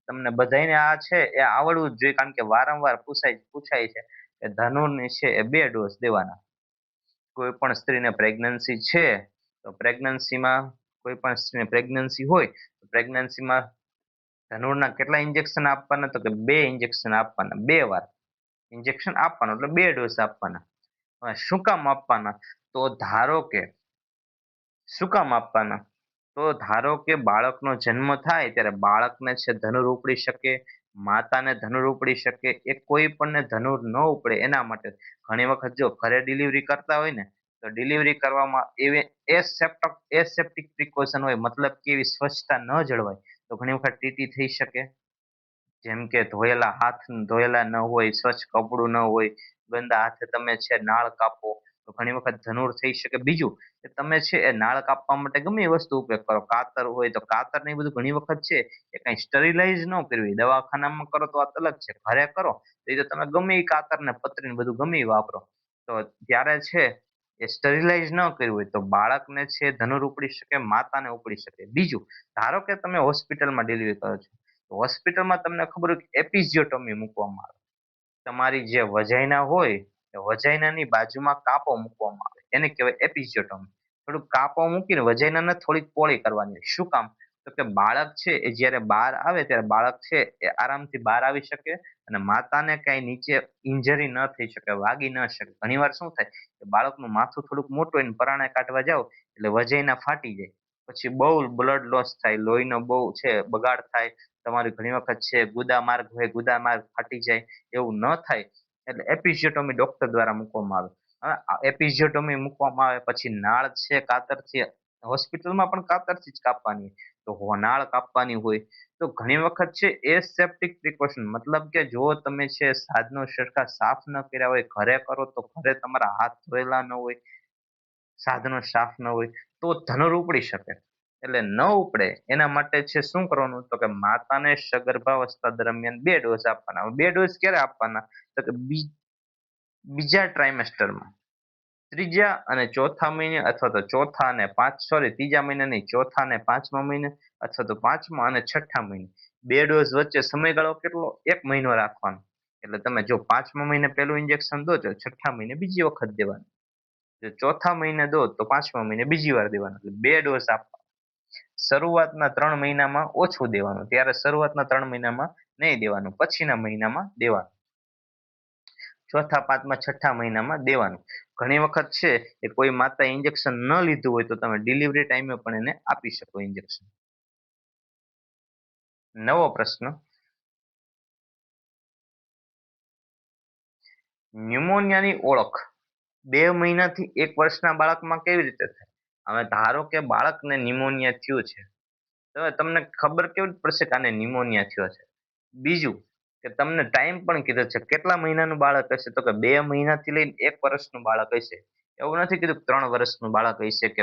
S1: તમને બધાયને આ છે એ આવડવું જ જોઈએ, કારણ કે વારંવાર પૂછાય છે કે ધનુરની છે એ 2 ડોઝ દેવાના. કોઈ પણ સ્ત્રીને પ્રેગ્નન્સી છે તો પ્રેગ્નન્સીમાં, કોઈ પણ સ્ત્રીને પ્રેગ્નન્સી હોય તો પ્રેગ્નન્સીમાં ધનુરના કેટલા ઇન્જેક્શન આપવાના, તો કે 2 ઇન્જેક્શન આપવાના, 2 વાર ઇન્જેક્શન આપવાનું, એટલે 2 ડોઝ આપવાના. હવે શું કામ આપવાના, તો ધારો કે શું કામ આપવાના, તો ધારો કે બાળકનો જન્મ થાય ત્યારે બાળકને છે ધનુર ઉપડી શકે, માતાને ધનુર ઉપડી શકે, એ કોઈ પણને ધનુર ન ઉપડે એના માટે ઘણી વખત જો ઘરે ડિલિવરી કરતા હોય ને, તો ડિલિવરી કરવામાં એવી એસેપ્ટિક પ્રિકોશન હોય, મતલબ કે એવી સ્વચ્છતા ન જળવાય તો ઘણી વખત ટીટી થઈ શકે. જેમ કે ધોયેલા હાથ ધોયેલા ન હોય, સ્વચ્છ કપડું ન હોય, ગંદા હાથે તમે છે નાળ કાપો તો ઘણી વખત ધનુર થઈ શકે. બીજું કે તમે છે એ નાળ કાપવા માટે ગમે એ વસ્તુ ઉપયોગ કરો, કાતર હોય તો કાતર ને એ બધું ઘણી વખત છે એ કઈ સ્ટરીલાઈઝ ન કરવી, દવાખાનામાં કરો તો વાત અલગ છે, ઘરે કરો તો એ તો તમે ગમે એ કાતર ને પતરી ને બધું ગમે એ વાપરો, તો ત્યારે છે એ સ્ટરીલાઈઝ ન કર્યું હોય તો બાળકને છે ધનુર ઉપડી શકે, માતાને ઉપડી શકે. બીજું, ધારો કે તમે હોસ્પિટલમાં ડિલિવરી કરો છો, તો હોસ્પિટલમાં તમને ખબર હોય કે એપિઝિયોટોમી મૂકવામાં આવે, તમારી જે વજાઈના હોય એ વજાઈનાની બાજુમાં કાપો મૂકવામાં આવે, એને કહેવાય એપિઝિયોટોમી. થોડુંક કાપો મૂકીને વજાઈનાને થોડીક પોળી કરવાની હોય. શું કામ, તો કે બાળક છે એ જ્યારે બહાર આવે ત્યારે બાળક છે એ આરામથી બહાર આવી શકે અને માતાને કઈ નીચે ઇન્જરી ન થઈ શકે, વાગી ન શકે. ઘણીવાર શું થાય કે બાળકનું માથું થોડુંક મોટું હોય ને પરાણે કાઢવા જાવ એટલે વજાઈના ફાટી જાય, પછી બહુ બ્લડ લોસ થાય, લોહીનો બહુ છે બગાડ થાય, તમારી ઘણી વખત છે ગુદામાર્ગ હોય, ગુદામાર્ગ ફાટી જાય. એવું ન થાય એટલે એપિઝિયોટોમી ડોક્ટર દ્વારા મૂકવામાં આવે. હવે એપિઝિયોટોમી મૂકવામાં આવે પછી નાળ છે કાતરથી હોસ્પિટલમાં પણ કાતરથી જ કાપવાની, તો નાળ કાપવાની હોય તો ઘણી વખત છે એ સેપ્ટિક પ્રિકોશન, મતલબ કે જો તમે છે સાધનો સરખા સાફ ન કર્યા હોય, ઘરે કરો તો ઘરે તમારા હાથ ધોયેલા ન હોય, સાધનો સાફ ન હોય, તો ધનુર ઉપડી શકે. એટલે ન ઉપડે એના માટે છે શું કરવાનું, તો કે માતાને સગર્ભાવસ્થા દરમિયાન 2 ડોઝ આપવાના. 2 ડોઝ ક્યારે આપવાના, તો કે બીજા ટ્રાઇમેસ્ટરમાં, ત્રીજા અને ચોથા મહિને, અથવા તો ચોથા અને ત્રીજા મહિને નહીં, ચોથા અને પાંચમા મહિને, અથવા તો પાંચમા અને છઠ્ઠા મહિને. 2 ડોઝ વચ્ચે સમયગાળો કેટલો, 1 મહિનો રાખવાનો. એટલે તમે જો પાંચમા મહિને પહેલું ઇન્જેક્શન દો તો છઠ્ઠા મહિને બીજી વખત દેવાનું, જો ચોથા મહિને દો તો પાંચમા મહિને બીજી વાર દેવાનું. એટલે 2 ડોઝ આપવા. શરૂઆતના 3 મહિનામાં ઓછું દેવાનું, ત્યારે શરૂઆતના 3 મહિનામાં નહીં દેવાનું, પછીના મહિનામાં દેવાનું, ચોથા પાંચમા છઠ્ઠા મહિનામાં દેવાનું. ઘણી વખત છે એ કોઈ માતા ઇન્જેક્શન ન લીધું હોય તો તમે ડિલિવરી ટાઈમે પણ એને આપી શકો ઇન્જેક્શન. નવો પ્રશ્ન, ન્યુમોનિયાની ઓળખ 2 મહિનાથી 1 વર્ષના બાળકમાં કેવી રીતે થાય? હવે ધારો કે બાળકને ન્યુમોનિયા થયું છે, તો તમને ખબર કેવી રીતે પડશે કે આને ન્યુમોનિયા થયો છે? બીજું કે તમને ટાઈમ પણ કીધો છે, કેટલા મહિનાનું બાળક હશે, તો કે 2 મહિનાથી લઈને 1 વર્ષનું બાળક હશે. એવું નથી કીધું 3 વર્ષનું બાળક હશે કે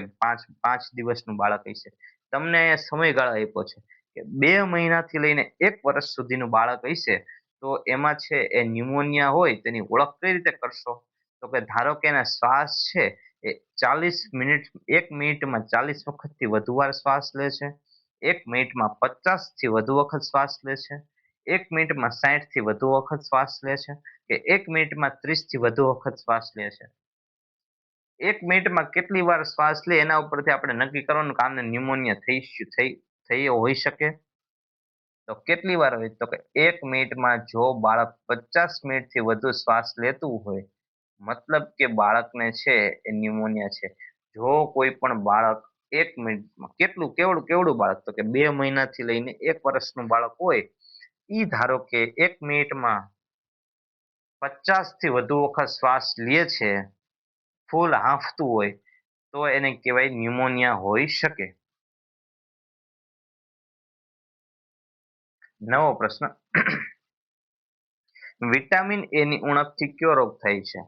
S1: પાંચ દિવસનું બાળક હશે. તમને અહીંયા સમયગાળો આપ્યો છે કે 2 મહિનાથી લઈને 1 વર્ષ સુધીનું બાળક હશે, તો એમાં છે એ ન્યુમોનિયા હોય તેની ઓળખ કઈ રીતે કરશો? તો કે ધારો કે એના શ્વાસ છે એ 40 મિનિટ, 1 મિનિટમાં 40 વખતથી વધુ વાર શ્વાસ લે છે, 1 મિનિટમાં 50થી વધુ વખત શ્વાસ લે છે, 1 મિનિટમાં 60થી વધુ વખત શ્વાસ લે છે, કે 1 મિનિટમાં 30થી વધુ વખત શ્વાસ લે છે. 1 મિનિટમાં કેટલી વાર શ્વાસ લે એના ઉપરથી આપણે નક્કી કરવાનું કે આને ન્યુમોનિયા થઈ હોઈ શકે. તો કેટલી વાર હોય, તો કે 1 મિનિટમાં જો બાળક 50 મિનિટથી વધુ શ્વાસ લેતું હોય, મતલબ કે બાળકને છે એ ન્યુમોનિયા છે. જો કોઈ પણ બાળક 1 મિનિટમાં કેવડું કેવડું બાળક, તો કે 2 મહિનાથી લઈને 1 વર્ષનું બાળક હોય, ઈ ધારો કે 1 મિનિટમાં 50થી વધુ વખત શ્વાસ લે છે, ફૂલ હાંફતું હોય, તો એને કહેવાય ન્યુમોનિયા હોઈ શકે. નવો પ્રશ્ન, વિટામિન એ ની ઉણપથી કયો રોગ થાય છે?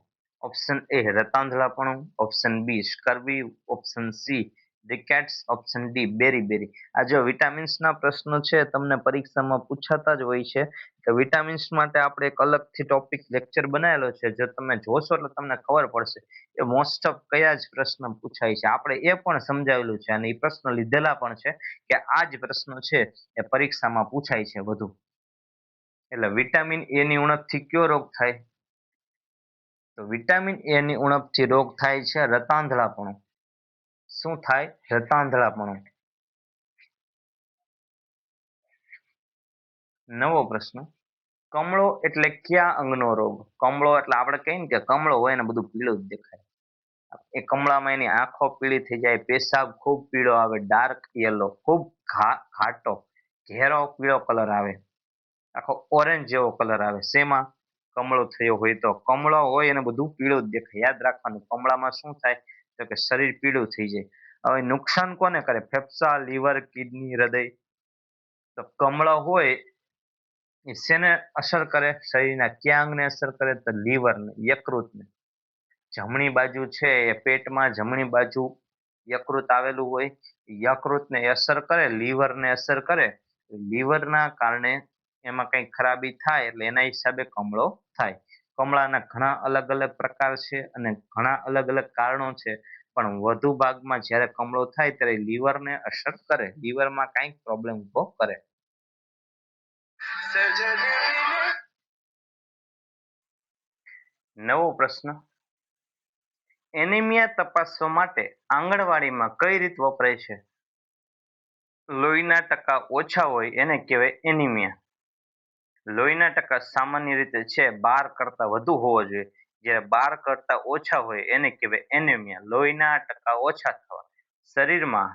S1: ઓપ્શન એ રતાંધળાપણું, option B scurvy, option C rickets, option D બેરી. આ જો વિટામિન્સ ના પ્રશ્નો છે તમને પરીક્ષામાં પૂછાતા જ હોય છે, કે વિટામિન્સ માટે આપણે એક અલગથી ટોપિક લેક્ચર બનાવેલો છે, જો તમે જોશો એટલે તમને ખબર પડશે એ મોસ્ટ ઓફ કયા જ પ્રશ્ન પૂછાય છે. આપણે એ પણ સમજાવેલું છે અને એ પ્રશ્ન લીધેલા પણ છે કે આ જ પ્રશ્નો છે એ પરીક્ષામાં પૂછાય છે વધુ. એટલે વિટામિન એ ની ઉણપથી કયો રોગ થાય? તો વિટામિન એ ની ઉણપથી રોગ થાય છે રતાંધળાપણું. શું થાય? રતાંધળાપણું. નવો પ્રશ્ન, કમળો એટલે કયા અંગનો રોગ? કમળો એટલે આપણે કહીએ ને કે કમળો હોય ને બધું પીળું જ દેખાય. એ કમળામાં એની આંખો પીળી થઈ જાય, પેશાબ ખૂબ પીળો આવે, ડાર્ક યલો, ખૂબ ઘાટો ઘેરો પીળો કલર આવે, આખો ઓરેન્જ જેવો કલર આવે. શેમાં? કમળો થયો હોય તો. કમળો હોય એને બધું પીળું જ દેખાય. યાદ રાખવાનું, કમળામાં શું થાય, તો કે શરીર પીળું થઈ જાય. હવે નુકસાન કોને કરે? ફેફસા, લીવર, કિડની, હૃદય. તો કમળો હોય એ શેને અસર કરે? શરીરના કયા અંગને અસર કરે? તો લીવરને, યકૃતને. જમણી બાજુ છે એ પેટમાં જમણી બાજુ યકૃત આવેલું હોય, યકૃતને અસર કરે, લીવરને અસર કરે, લીવરના કારણે એમાં કંઈ ખરાબી થાય એટલે એના હિસાબે કમળો થાય. કમળાના ઘણા અલગ અલગ પ્રકાર છે અને ઘણા અલગ અલગ કારણો છે, પણ વધુ ભાગમાં જ્યારે કમળો થાય ત્યારે લીવરને અસર કરે, લીવરમાં કંઈક પ્રોબ્લેમ ઉભો કરે. નવો પ્રશ્ન, એનિમિયા તપાસવા માટે આંગણવાડીમાં કઈ રીત વપરાય છે? લોહીના ટકા ઓછા હોય એને કહેવાય એનિમિયા. લોહીના ટકા સામાન્ય રીતે છે 12 કરતા વધુ હોવો જોઈએ, જ્યારે 12 કરતા ઓછા હોય એને કહેવાય એનેમિયા. લોહીના ટકા ઓછા થવા. શરીરમાં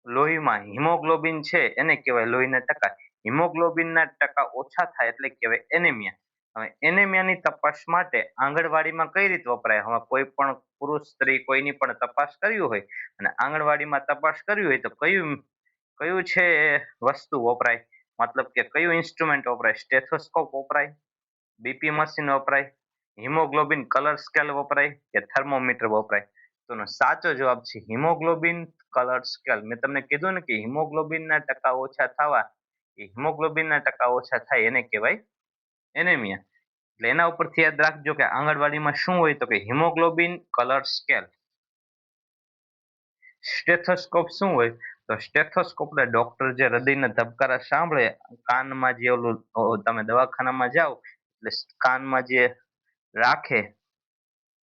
S1: લોહીમાં હિમોગ્લોબિન છે એને કહેવાય લોહીના ટકા. હિમોગ્લોબિનના ટકા ઓછા થાય એટલે કહેવાય એનેમિયા. હવે એનેમિયાની તપાસ માટે આંગણવાડીમાં કઈ રીત વપરાય? હવે કોઈ પણ પુરુષ સ્ત્રી કોઈની પણ તપાસ કરવી હોય અને આંગણવાડીમાં તપાસ કરવી હોય તો કયું કયું છે એ વસ્તુ વપરાય? મતલબ કે કયું ઇન્સ્ટ્રુમેન્ટ વપરાય? સ્ટેથોસ્કોપ વપરાય, બીપી મશીન વપરાય, હિમોગ્લોબિન કલર સ્કેલ વપરાય કે થર્મોમીટર વપરાય? તો એનો સાચો જવાબ છે હિમોગ્લોબિન કલર સ્કેલ. મેં તમને કીધું ને કે હિમોગ્લોબિનના ટકા ઓછા થવા, એ હિમોગ્લોબિનના ટકા ઓછા થાય એને કહેવાય એનેમિયા. એટલે એના ઉપરથી યાદ રાખજો કે આંગણવાડીમાં શું હોય તો કે હિમોગ્લોબિન કલર સ્કેલ. સ્ટેથોસ્કોપ શું હોય? તો સ્ટેથોસ્કોપ એટલે ડોક્ટર જે હૃદયના ધબકારા સાંભળે, કાનમાં જે ઓલું તમે દવાખાનામાં જાઓ એટલે કાનમાં જે રાખે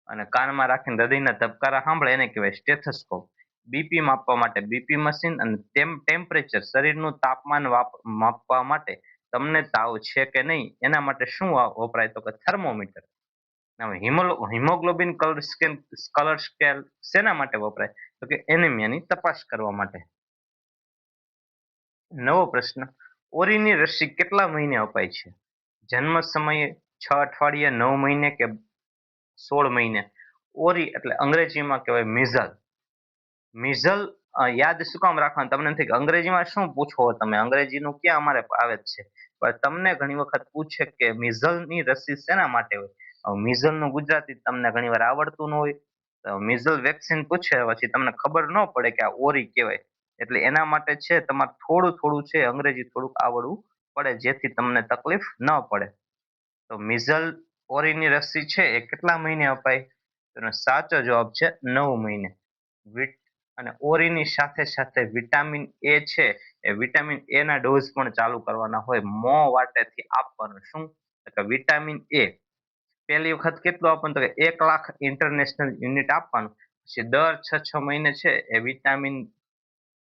S1: અને કાનમાં રાખીને હૃદયના ધબકારા સાંભળે એને કહેવાય સ્ટેથોસ્કોપ. બીપી માપવા માટે બીપી મશીન અને ટેમ્પરેચર શરીરનું તાપમાન માપવા માટે તમને તાવ છે કે નહીં એના માટે શું વપરાય તો કે થર્મોમીટર. હિમોગ્લોબિન કલર સ્કેલ શેના માટે વપરાય તો કે એનિમિયાની તપાસ કરવા માટે. નવો પ્રશ્ન, ઓરીની રસી કેટલા મહિને અપાય છે? જન્મ સમયે, 6 અઠવાડિયે, 9 મહિને કે 16 મહિને? ઓરી એટલે અંગ્રેજીમાં કહેવાય મિઝલ. મિઝલ યાદ શું કામ રાખવાનું? તમને નથી અંગ્રેજીમાં શું પૂછો તમે? અંગ્રેજીનું ક્યાં અમારે આવે જ છે, પણ તમને ઘણી વખત પૂછે કે મિઝલની રસી શેના માટે હોય. મિઝલનું ગુજરાતી તમને ઘણી વાર આવડતું ન હોય, તો મિઝલ વેક્સિન પૂછે પછી તમને ખબર ન પડે કે આ ઓરી કહેવાય. એટલે એના માટે છે તમારે થોડું થોડું છે અંગ્રેજી થોડુંક આવડવું પડે જેથી તમને તકલીફ ન પડે. તો મિઝલ ઓરીની રસી છે એ કેટલા મહિને અપાય? તેનો સાચો જવાબ છે 9 મહિને. અને ઓરીની સાથે સાથે વિટામિન એ છે એ વિટામિન એ ના ડોઝ પણ ચાલુ કરવાના હોય, મોં વાટેથી આપવાનું. શું કે વિટામિન એ પહેલી વખત કેટલું આપવાનું તો કે 1 લાખ ઇન્ટરનેશનલ યુનિટ આપવાનું. પછી દર 6 મહિને છે એ વિટામિન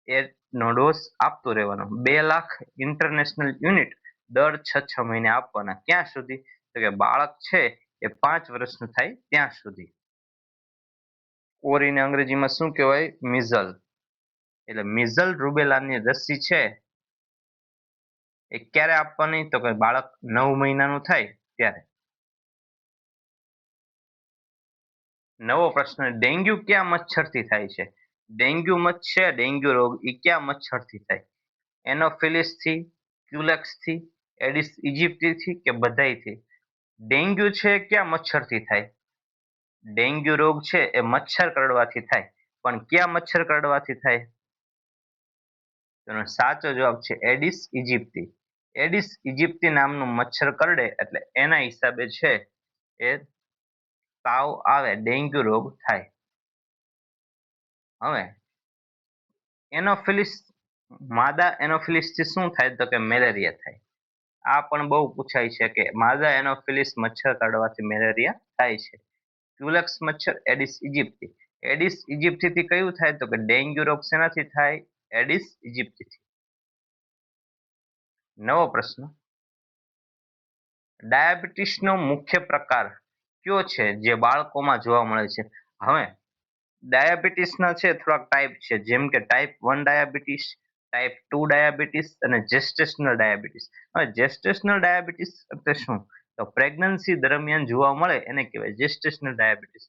S1: એ નો ડોઝ આપતું રહેવાનો. 2 લાખ ઇન્ટરનેશનલ યુનિટ દર 6 મહિને આપવાના. ક્યાં સુધી તો કે બાળક છે એ 5 વર્ષનું થાય ત્યાં સુધી. ઓરીને અંગ્રેજીમાં શું કહેવાય? મિઝલ. એટલે મિઝલ રૂબેલાની રસી છે એ ક્યારે આપવાની તો કે બાળક 9 મહિનાનું થાય ત્યારે. નવો પ્રશ્ન, ડેન્ગ્યુ કયા મચ્છરથી થાય છે? ડેન્ગ્યુ મચ્છર, ડેન્ગ્યુ રોગ એ કયા મચ્છરથી થાય? એનોફિલિસ થી, ક્યુલેક્સ થી, એડિસ ઇજિપ્ટીથી કે બધાયથી? ડેન્ગ્યુ છે કયા મચ્છરથી થાય? ડેન્ગ્યુ રોગ છે એ મચ્છર કરડવાથી થાય, પણ કયા મચ્છર કરડવાથી થાય? તેનો સાચો જવાબ છે એડિસ ઇજિપ્ટી. એડિસ ઇજિપ્ટી નામનું મચ્છર કરડે એટલે એના હિસાબે છે એ તાવ આવે, ડેન્ગ્યુ રોગ થાય. હવે એનોફિલિસ, માદા એનોફિલિસ થી શું થાય તો કે મેલેરિયા થાય. આ પણ બહુ પૂછાય છે કે માદા એનોફિલિસ મચ્છર કરડવાથી મેલેરિયા થાય છે. ક્યુલેક્સ મચ્છર, એડિસ ઇજિપ્ટી. એડિસ ઇજિપ્ટીથી કયું થાય તો કે ડેન્ગ્યુ રોગ શેનાથી થાય? એડિસ ઇજિપ્ટીથી. નવો પ્રશ્ન, ડાયાબિટીસનો મુખ્ય પ્રકાર કયો છે જે બાળકોમાં જોવા મળે છે? હવે ડાયાબિટીસના છે થોડાક ટાઈપ છે, જેમ કે ટાઈપ 1 ડાયાબિટીસ, ટાઈપ 2 ડાયાબિટીસ અને જેસ્ટેશનલ ડાયાબિટીસ. હવે જેસ્ટેશનલ ડાયાબિટીસ એટલે શું તો પ્રેગ્નન્સી દરમિયાન જોવા મળે એને કહેવાય જેસ્ટેશનલ ડાયાબિટીસ.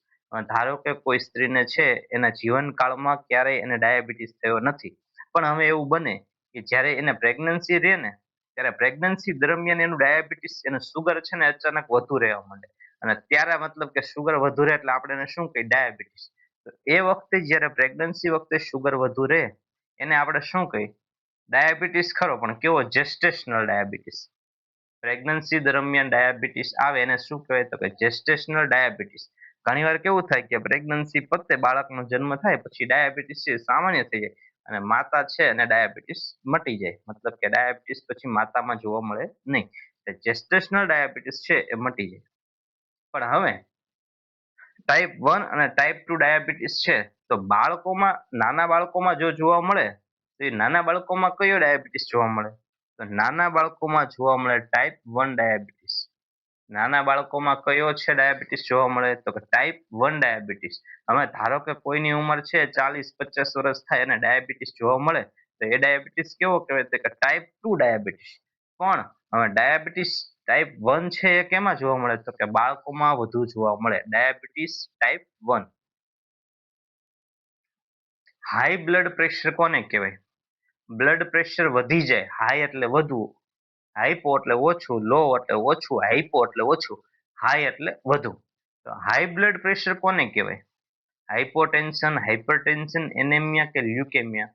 S1: ધારો કે કોઈ સ્ત્રીને છે એના જીવનકાળમાં ક્યારેય એને ડાયાબિટીસ થયો નથી, પણ હવે એવું બને કે જ્યારે એને પ્રેગ્નન્સી રહે ને ત્યારે પ્રેગ્નન્સી દરમિયાન એનું ડાયાબિટીસ, એનું સુગર છે ને અચાનક વધુ રહેવા માંડે, અને ત્યારે મતલબ કે સુગર વધુ રહે એટલે આપણે એને શું કહીએ? ડાયાબિટીસ. તો એ વખતે જ્યારે પ્રેગ્નન્સી વખતે સુગર વધુ રહે એને આપણે શું કહીએ? ડાયાબિટીસ ખરો, પણ કેવો? જેસ્ટેશનલ ડાયાબિટીસ. પ્રેગ્નન્સી દરમિયાન ડાયાબિટીસ આવે એને શું કહેવાય તો કે જેસ્ટેશનલ ડાયાબિટીસ. ઘણીવાર કેવું થાય કે પ્રેગ્નન્સી પતે, બાળકનો જન્મ થાય પછી ડાયાબિટીસ છે સામાન્ય થઈ જાય અને માતા છે અને ડાયાબિટીસ મટી જાય. મતલબ કે ડાયાબિટીસ પછી માતામાં જોવા મળે નહીં. જેસ્ટેશનલ ડાયાબિટીસ છે એ મટી જાય. પણ હવે ટાઈપ 1 અને ટાઈપ 2 ડાયાબિટીસ છે તો બાળકોમાં, નાના બાળકોમાં જો જોવા મળે તો એ નાના બાળકોમાં કયો ડાયાબિટીસ જોવા મળે? તો નાના બાળકોમાં જોવા મળે ટાઈપ 1 ડાયાબિટીસ. નાના બાળકોમાં કયો છે ડાયાબિટીસ જોવા મળે તો કે ટાઈપ 1 ડાયાબિટીસ. હવે ધારો કે કોઈની ઉંમર છે 40-50 વર્ષ થાય અને ડાયાબિટીસ જોવા મળે તો એ ડાયાબિટીસ કેવો કહેવાય તો કે ટાઈપ 2 ડાયાબિટીસ. પણ હવે ડાયાબિટીસ ટાઈપ 1 છે એ કેમાં જોવા મળે તો કે બાળકોમાં વધુ જોવા મળે, diabetes type 1. High blood pressure કોને કહેવાય? બ્લડ પ્રેશર વધી જાય, હાઈ એટલે વધુ, હાઈપો એટલે ઓછું, લો એટલે ઓછું, હાઈપો એટલે ઓછું, હાઈ એટલે વધુ. તો હાઈ બ્લડ પ્રેશર કોને કહેવાય? હાઇપોટેન્શન, હાઇપરટેન્શન, એનેમિયા કે લ્યુકેમિયા?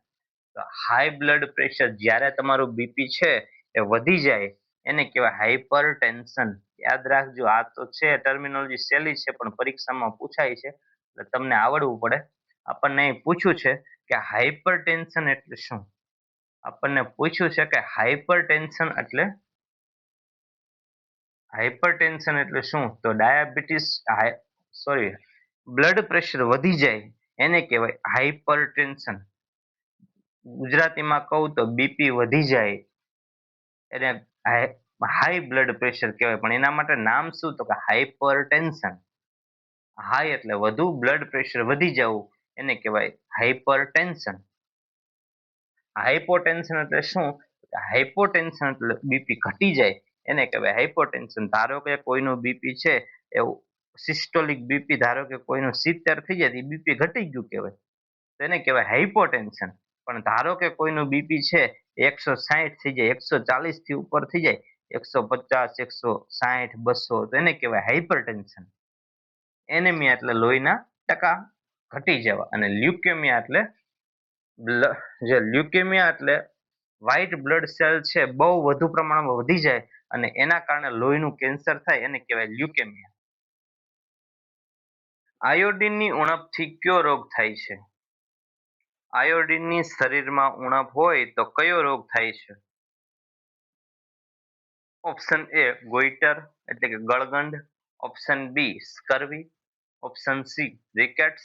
S1: તો હાઈ બ્લડ પ્રેશર જ્યારે તમારું બીપી છે એ વધી જાય એને કહેવાય હાઇપરટેન્શન. યાદ રાખજો, આ તો છે ટર્મિનોલોજી સહેલી છે પણ પરીક્ષામાં પૂછાય છે એટલે તમને આવડવું પડે. આપણને અહીં પૂછ્યું છે કે હાઇપરટેન્શન એટલે શું? આપણને પૂછ્યું છે કે હાઇપરટેન્શન એટલે શું? તો ડાયાબિટીસ, સોરી, બ્લડ પ્રેશર વધી જાય એને કહેવાય હાઇપરટેન્શન. ગુજરાતીમાં કહું તો બીપી વધી જાય એને હાઈ બ્લડ પ્રેશર કહેવાય, પણ એના માટે નામ શું? તો કે હાઇપરટેન્શન. હાઈ એટલે વધુ, બ્લડ પ્રેશર વધી જવું એને કહેવાય હાઇપરટેન્શન. હાઇપોટેન્શન એટલે શું? હાઇપોટેન્શન એટલે બીપી ઘટી જાય એને કહેવાય હાઇપોટેન્શન. ધારો કે કોઈનું બીપી છે એવું સિસ્ટોલિક બીપી, ધારો કે કોઈનું 70 થઈ જાય બીપી ઘટી ગયું કહેવાય, તો એને કહેવાય હાઇપોટેન્શન. પણ ધારો કે કોઈનું બીપી છે 160 થઈ જાય, 140 થી ઉપર થઈ જાય, 150, 160, 200, તો એને કહેવાય હાઇપરટેન્શન. એનેમિયા એટલે લોહીના ટકા ઘટી જવા, અને લ્યુકેમિયા એટલે લ્યુકેમિયા એટલે વ્હાઇટ બ્લડ સેલ છે બહુ વધુ પ્રમાણમાં વધી જાય અને એના કારણે લોહીનું કેન્સર થાય એને કહેવાય લ્યુકેમિયા. આયોડિનની ઉણપથી કયો રોગ થાય છે? આયોડિનની શરીરમાં ઉણપ હોય તો કયો રોગ થાય છે? ઓપ્શન એ ગોઈટર એટલે કે ગળગંડ, option B scurvy, option C rickets,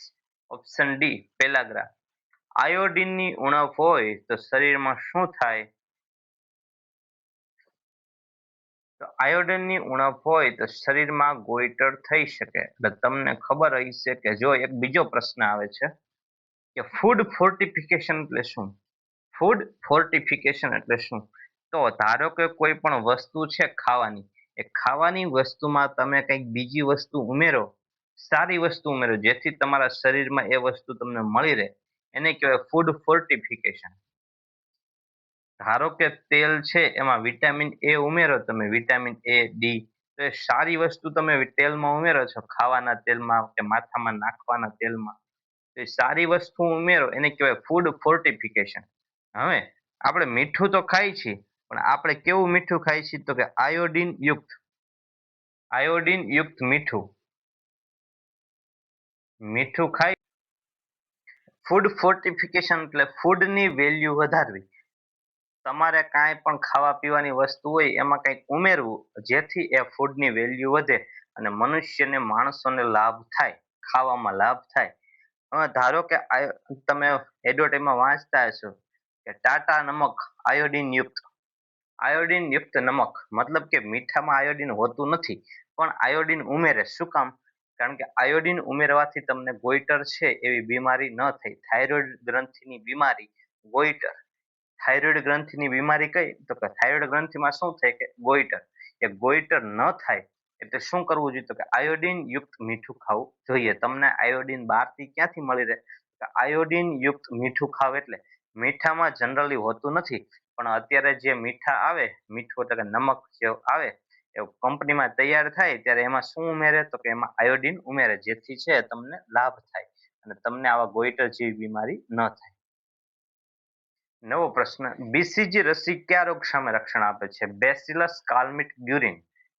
S1: option D pellagra. આયોડિનની ઉણપ હોય તો શરીરમાં શું થાય? તો આયોડિનની ઉણપ હોય તો શરીરમાં ગોઈટર થઈ શકે. એટલે તમને ખબર હશે કે જો એક બીજો પ્રશ્ન આવે છે કે ફૂડ ફોર્ટિફિકેશન એટલે શું? ફૂડ ફોર્ટિફિકેશન એટલે શું? તો ધારો કે કોઈ પણ વસ્તુ છે ખાવાની, એ ખાવાની વસ્તુમાં તમે કંઈક બીજી વસ્તુ ઉમેરો, સારી વસ્તુ ઉમેરો જેથી તમારા શરીરમાં એ વસ્તુ તમને મળી રહે એને કહેવાય ફૂડ ફોર્ટિફિકેશન. ધારો કે તેલ છે એમાં વિટામિન એ ઉમેરો તમે, વિટામિન એ, ડી, તો એ સારી વસ્તુ તમે તેલમાં ઉમેરો છો, ખાવાના તેલમાં કે માથામાં નાખવાના તેલમાં, તો એ સારી વસ્તુ ઉમેરો એને કહેવાય ફૂડ ફોર્ટિફિકેશન. હવે આપણે મીઠું તો ખાઈ છીએ પણ આપણે કેવું મીઠું ખાઈ છીએ? તો કે આયોડિન યુક્ત મીઠું. મીઠું ખાઈ ફૂડ ફોર્ટિફિકેશન એટલે ફૂડની વેલ્યુ વધારવી. તમારે કાંઈ પણ ખાવા પીવાની વસ્તુ હોય એમાં કંઈક ઉમેરવું જેથી એ ફૂડની વેલ્યુ વધે અને મનુષ્યને, માણસોને લાભ થાય, ખાવામાં લાભ થાય. હવે ધારો કે તમે એડવર્ટાઇઝમાં વાંચતા હશો કે ટાટા નમક આયોડિન યુક્ત. આયોડિન યુક્ત નમક મતલબ કે મીઠામાં આયોડિન હોતું નથી પણ આયોડિન ઉમેરે. શું કામ? કારણ કે આયોડિન ઉમેરવાથી તમને ગોઈટર છે એવી બીમારી ન થાય. થાઇરોઇડ ગ્રંથિની બીમારી ગોઈટર. થાઇરોઇડ ગ્રંથિની બીમારી કઈ? તો કે થાઇરોઇડ ગ્રંથિમાં શું થાય કે ગોઈટર. એ ગોઈટર ન થાય એટલે શું કરવું જોઈએ? તો કે આયોડિન યુક્ત મીઠું ખાવું જોઈએ. તમને આયોડિન બહારથી ક્યાંથી મળી રહે? આયોડિન યુક્ત મીઠું ખાવ એટલે મીઠામાં જનરલી હોતું નથી પણ અત્યારે જે મીઠા આવે, મીઠું એટલે કે નમક જે આવે એ કંપનીમાં તૈયાર થાય ત્યારે એમાં શું ઉમેરે? તો કે એમાં આયોડિન ઉમેરે જેથી છે તમને લાભ થાય અને તમને આવા ગોઈટર જેવી બીમારી ન થાય. નવો પ્રશ્ન, બીસીજી રસી કયા રોગ સામે રક્ષણ આપે છે? બેસિલસ કાલમિટ ગ્યુરિન.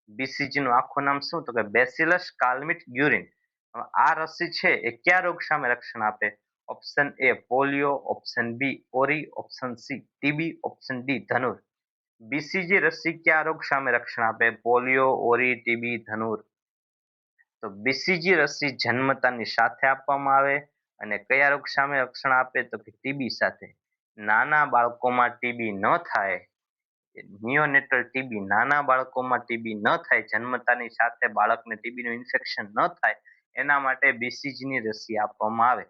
S1: બીસીજી નું આખું નામ શું? તો કે બેસિલસ કાલમિટ ગ્યુરિન. આ રસી છે એ કયા રોગ સામે રક્ષણ આપે? Option A polio, option B ઓરી, option C TB, option D ધનુર. બીસીજી રસી કયા રોગ સામે રક્ષણ આપે? પોલિયો, ઓરી, ટીબી, ધનુર. તો બીસીજી રસી જન્મતાની સાથે આપવામાં આવે અને કયા રોગ સામે રક્ષણ આપે? તો કે ટીબી સાથે. નાના બાળકોમાં ટીબી ન થાય, નિયોનેટલ ટીબી, નાના બાળકોમાં ટીબી ન થાય, જન્મતાની સાથે બાળકને ટીબીનું ઇન્ફેક્શન ન થાય એના માટે બીસીજીની રસી આપવામાં આવે.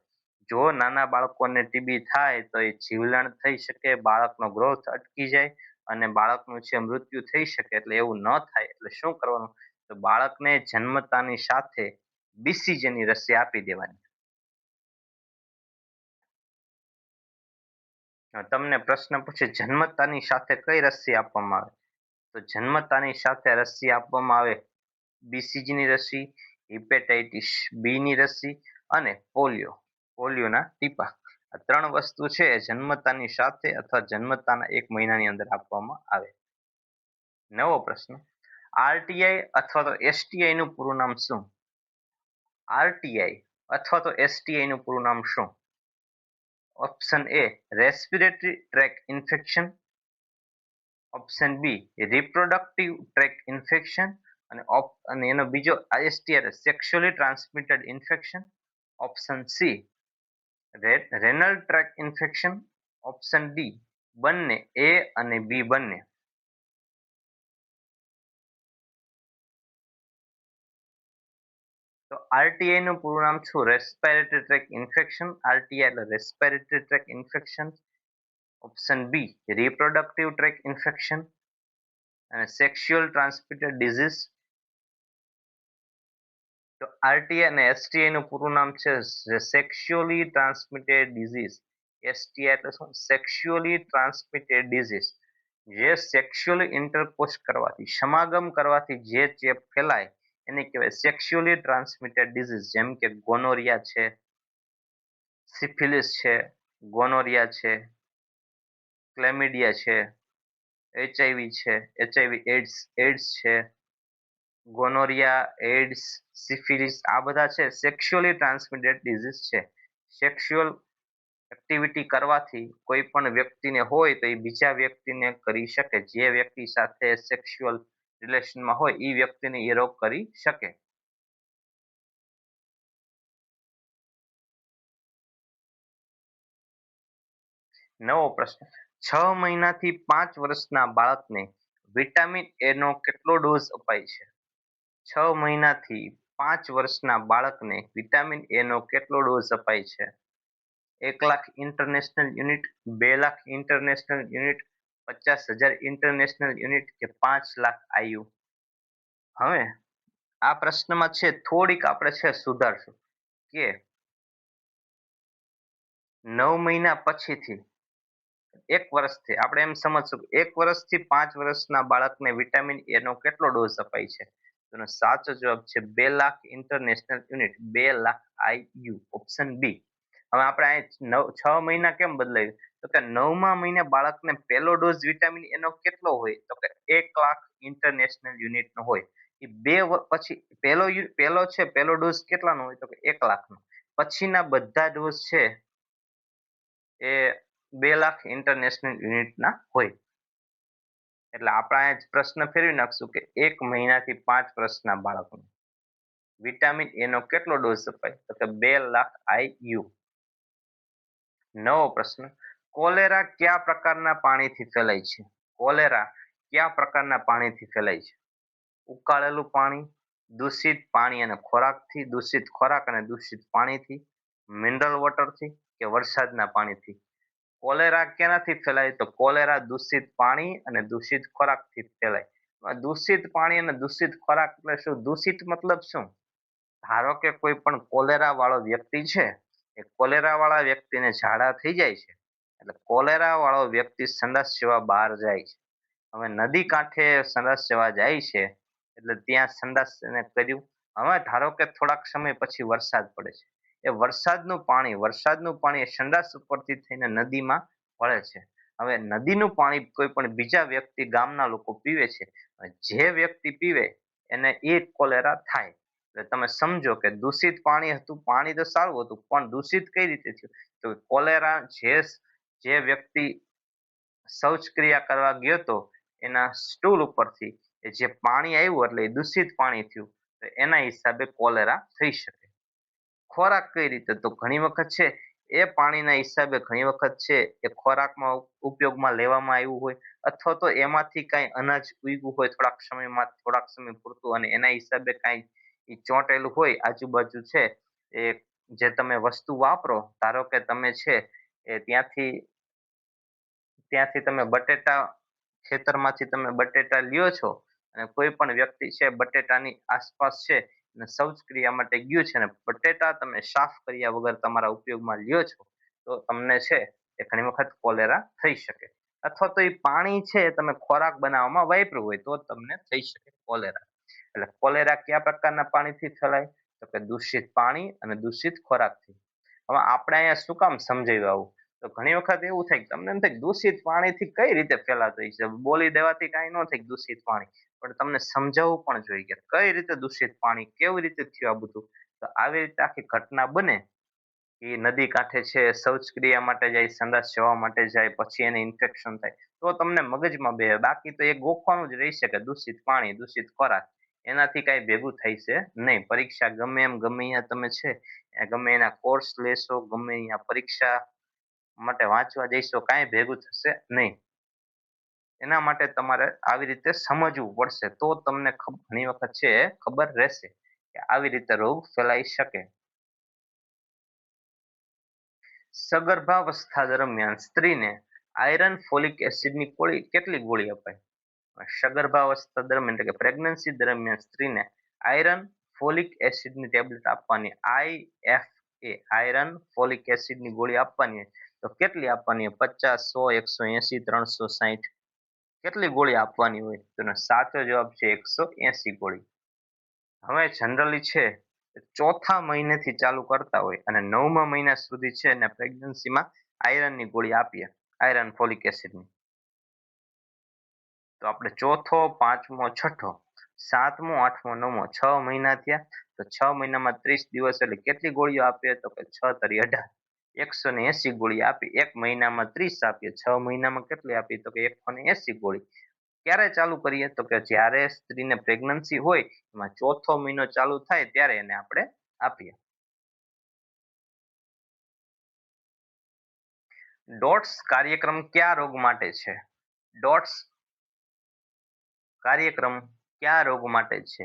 S1: જો નાના બાળકોને ટીબી થાય તો એ જીવલેણ થઈ શકે, બાળકનો ગ્રોથ અટકી જાય અને બાળકનું છે મૃત્યુ થઈ શકે. એટલે એવું ન થાય એટલે શું કરવાનું? તો બાળકને જન્મતાની સાથે બીસીજીની રસી આપી દેવાની. તમને પ્રશ્ન પૂછે જન્મતાની સાથે કઈ રસી આપવામાં આવે, તો જન્મતાની સાથે રસી આપવામાં આવે બીસીજીની રસી, હિપેટાઇટિસ બીની રસી અને પોલિયોના ટીપા. આ 3 વસ્તુ છે એ જન્મતાની સાથે અથવા જન્મતાના 1 મહિનાની અંદર આપવામાં આવે. નવો પ્રશ્ન, આરટીઆઈ અથવા તો એસટીઆઈ નું પૂરું નામ શું? આરટીઆઈ અથવા તો એસટીઆઈ નું પૂરું નામ શું? Option A respiratory tract infection, option B reproductive tract infection અને એનો બીજો STI sexually transmitted infection, option C renal tract infection, option D બંને, એ અને બી બંને. તો આરટીઆઈ નું પૂરું નામ શું? Respiratory tract infection. આરટીઆઈ એટલે respiratory tract infection. Option B reproductive tract infection અને સેક્સ્યુઅલ ટ્રાન્સમિટેડ ડિઝીઝ. તો આરટીઆઈ અને એસટીઆઈ નું પૂરું નામ છે સેક્સ્યુઅલી ટ્રાન્સમિટેડ ડિઝીઝ. એસટીઆઈ એટલે શું? Sexually transmitted disease. જે સેક્સ્યુઅલી ઇન્ટરકોર્સ કરવાથી, સમાગમ કરવાથી જે ચેપ ફેલાય એને કહેવાય સેક્સ્યુઅલી ટ્રાન્સમિટેડ ડિઝીઝ. જેમ કે ગોનોરિયા છે, સિફિલિસ છે, ગોનોરિયા છે, ક્લેમિડિયા છે, એચઆઈવી છે, એચઆઈવી એડ્સ છે, ગોનોરિયા, એડ્સ, સિફિલિસ આ બધા છે સેક્સ્યુઅલી ટ્રાન્સમિટેડ ડિઝીઝ છે. સેક્સ્યુઅલ એક્ટિવિટી કરવાથી કોઈ પણ વ્યક્તિને હોય તો એ બીજા વ્યક્તિને કરી શકે. જે વ્યક્તિ સાથે સેક્સ્યુઅલ રિલેશનમાં હોય એ વ્યક્તિને એ રોગ કરી શકે. નવો પ્રશ્ન, 6 મહિનાથી 5 વર્ષના બાળકને વિટામિન એ નો કેટલો ડોઝ અપાય છે? 6 મહિનાથી 5 વર્ષના બાળકને વિટામિન એ નો કેટલો ડોઝ અપાય છે? 1 lakh international unit, 2 lakh international unit, 50,000 international unit કે 5 લાખ આયુ? હવે આ પ્રશ્નમાં છે થોડીક આપણે છે સુધારશું કે 9 મહિના પછીથી 1 વર્ષથી આપણે એમ સમજશું કે 1 વર્ષથી 5 વર્ષના બાળકને વિટામિન એ નો કેટલો ડોઝ અપાય છે? તેનો સાચો જવાબ છે 2 lakh international unit, 2 lakh IU. Option B. હવે આપણે અહીં 6 મહિના કેમ બદલાયું? તો કે 9મા મહિને બાળકને પહેલો ડોઝ વિટામિન એ નો કેટલો હોય? તો કે 1 લાખ ઇન્ટરનેશનલ યુનિટ નો હોય. એ 2 પછી પહેલો ડોઝ કેટલાનો હોય? તો કે 1 લાખનો. પછીના બધા ડોઝ છે એ 2 લાખ ઇન્ટરનેશનલ યુનિટના હોય. એટલે આપણે અહીંયા પ્રશ્ન ફેરવી નાખશું કે 1 મહિનાથી 5 વર્ષના બાળકને વિટામિન એ નો કેટલો ડોઝ અપાય? તો કે 2 લાખ આઈયુ. નવો પ્રશ્ન, કોલેરા કયા પ્રકારના પાણીથી ફેલાય છે? કોલેરા કયા પ્રકારના પાણીથી ફેલાય છે? ઉકાળેલું પાણી, દૂષિત પાણી અને ખોરાકથી, દૂષિત ખોરાક અને દૂષિત પાણીથી, મિનરલ વોટરથી કે વરસાદના પાણીથી? કોલેરા કેનાથી ફેલાય? તો કોલેરા દૂષિત પાણી અને દૂષિત ખોરાકથી ફેલાય. દૂષિત પાણી અને દૂષિત ખોરાક એટલે શું? દૂષિત મતલબ શું? ધારો કે કોઈ પણ કોલેરા વાળો વ્યક્તિ છે, એ કોલેરા વાળા વ્યક્તિને ઝાડા થઈ જાય છે, એટલે કોલેરા વાળો વ્યક્તિ સંડાસ જેવા બહાર જાય છે. હવે નદી કાંઠે સંડાસ જેવા જાય છે એટલે ત્યાં સંડાસ એને કર્યું. હવે ધારો કે થોડાક સમય પછી વરસાદ પડે છે, એ વરસાદનું પાણી એ સંડાસ ઉપરથી થઈને નદીમાં વળે છે. હવે નદીનું પાણી કોઈ પણ બીજા વ્યક્તિ ગામના લોકો પીવે છે, જે વ્યક્તિ પીવે એને એ કોલેરા થાય. એટલે તમે સમજો કે દૂષિત પાણી હતું, પાણી તો સારું હતું પણ દૂષિત કઈ રીતે થયું? તો કોલેરા જે વ્યક્તિ શૌચક્રિયા કરવા ગયો હતો એના સ્ટૂલ ઉપરથી જે પાણી આવ્યું એટલે એ દૂષિત પાણી થયું, તો એના હિસાબે કોલેરા થઈ શકે. ખોરાક કઈ રીતે? તો ઘણી વખત છે એ પાણીના હિસાબે ઘણી વખત છે એ ખોરાકમાં ઉપયોગમાં લેવામાં આવ્યું હોય, અથવા તો એમાંથી કાંઈ અનાજ ઉગ્યું હોય થોડાક સમય પૂરતું અને એના હિસાબે કાંઈ ઈ ચોંટેલું હોય આજુબાજુ છે એ જે તમે વસ્તુ વાપરો, ધારો કે તમે છે એ ત્યાંથી તમે ખેતરમાંથી તમે બટેટા લ્યો છો અને કોઈ પણ વ્યક્તિ છે બટેટાની આસપાસ છે અને શૌચક્રિયા માટે ગયું છે અને બટેટા તમે સાફ કર્યા વગર તમારા ઉપયોગમાં લ્યો છો, તો તમને છે એ ઘણી વખત કોલેરા થઈ શકે. અથવા તો એ પાણી છે એ તમે ખોરાક બનાવવામાં વાપર્યું હોય તો તમને થઈ શકે કોલેરા. એટલે કોલેરા કયા પ્રકારના પાણીથી ફેલાય? તો કે દૂષિત પાણી અને દૂષિત ખોરાકથી. હવે આપણે અહીંયા શું કામ સમજાવ્યું આવું? તો ઘણી વખત એવું થાય કે તમને એમ થાય દૂષિત પાણીથી કઈ રીતે ફેલાતું હશે? બોલી દેવાથી કાંઈ ન થાય દૂષિત પાણી. પણ તમને સમજાવવું પણ જોઈએ કે કઈ રીતે દૂષિત પાણી, કેવી રીતે થયું આ બધું. તો આવી રીતે આખી ઘટના બને. એ નદી કાંઠે છે, શૌચક્રિયા માટે જાય, સંડાસ જવા માટે જાય, પછી એને ઇન્ફેક્શન થાય. તો તમને મગજમાં બેસે. બાકી તો એ ગોખવાનું જ રહેશે કે દૂષિત પાણી, દૂષિત ખોરાક. એનાથી કાંઈ ભેગું થાય છે નહીં. પરીક્ષા ગમે એમ ગમે અહીંયા તમે છે, ગમે એના કોર્સ લેશો, ગમે અહીંયા પરીક્ષા માટે વાંચવા જઈશો, કાંઈ ભેગું થશે નહીં. એના માટે તમારે આવી રીતે સમજવું પડશે. તો તમને ઘણી વખત છે ખબર રહેશે કે આવી રીતે રોગ ફેલાઈ શકે. સગર્ભાવસ્થા દરમિયાન સ્ત્રીને આયરન, ફોલિક એસિડની કેટલી ગોળી અપાય? સગર્ભાવસ્થા દરમિયાન એટલે કે પ્રેગ્નન્સી દરમિયાન સ્ત્રીને આયરન, ફોલિક એસિડની ટેબ્લેટ આપવાની, IFA આયરન ફોલિક એસિડની ગોળી આપવાની હોય તો કેટલી આપવાની હોય? 50, 100, 180, 360 કેટલી ગોળી આપવાની હોય? તો એનો સાચો જવાબ છે 180 ગોળી. હવે જનરલી છે ચોથા મહિનેથી ચાલુ કરતા હોય અને 9મા મહિના સુધી છે ને પ્રેગ્નન્સીમાં આયરનની ગોળી આપીએ, આયરન ફોલિક એસિડની. તો આપણે ચોથો, પાંચમો, છઠ્ઠો, સાતમો, આઠમો, નવમો, 6 મહિના થયા. તો 6 મહિનામાં 30 દિવસ એટલે કેટલી ગોળીઓ આપીએ? તો કે 6 તરી 18, 180 ગોળી આપી. 1 મહિનામાં 30 આપીએ, 6 મહિનામાં કેટલી આપી? તો કે 180 ગોળી. ક્યારે ચાલુ કરીએ? તો કે જ્યારે સ્ત્રીને પ્રેગ્નન્સી હોય એમાં ચોથો મહિનો ચાલુ થાય ત્યારે એને આપણે આપીએ. ડોટ્સ કાર્યક્રમ કયા રોગ માટે છે? ડોટ્સ કાર્યક્રમ કયા રોગ માટે છે?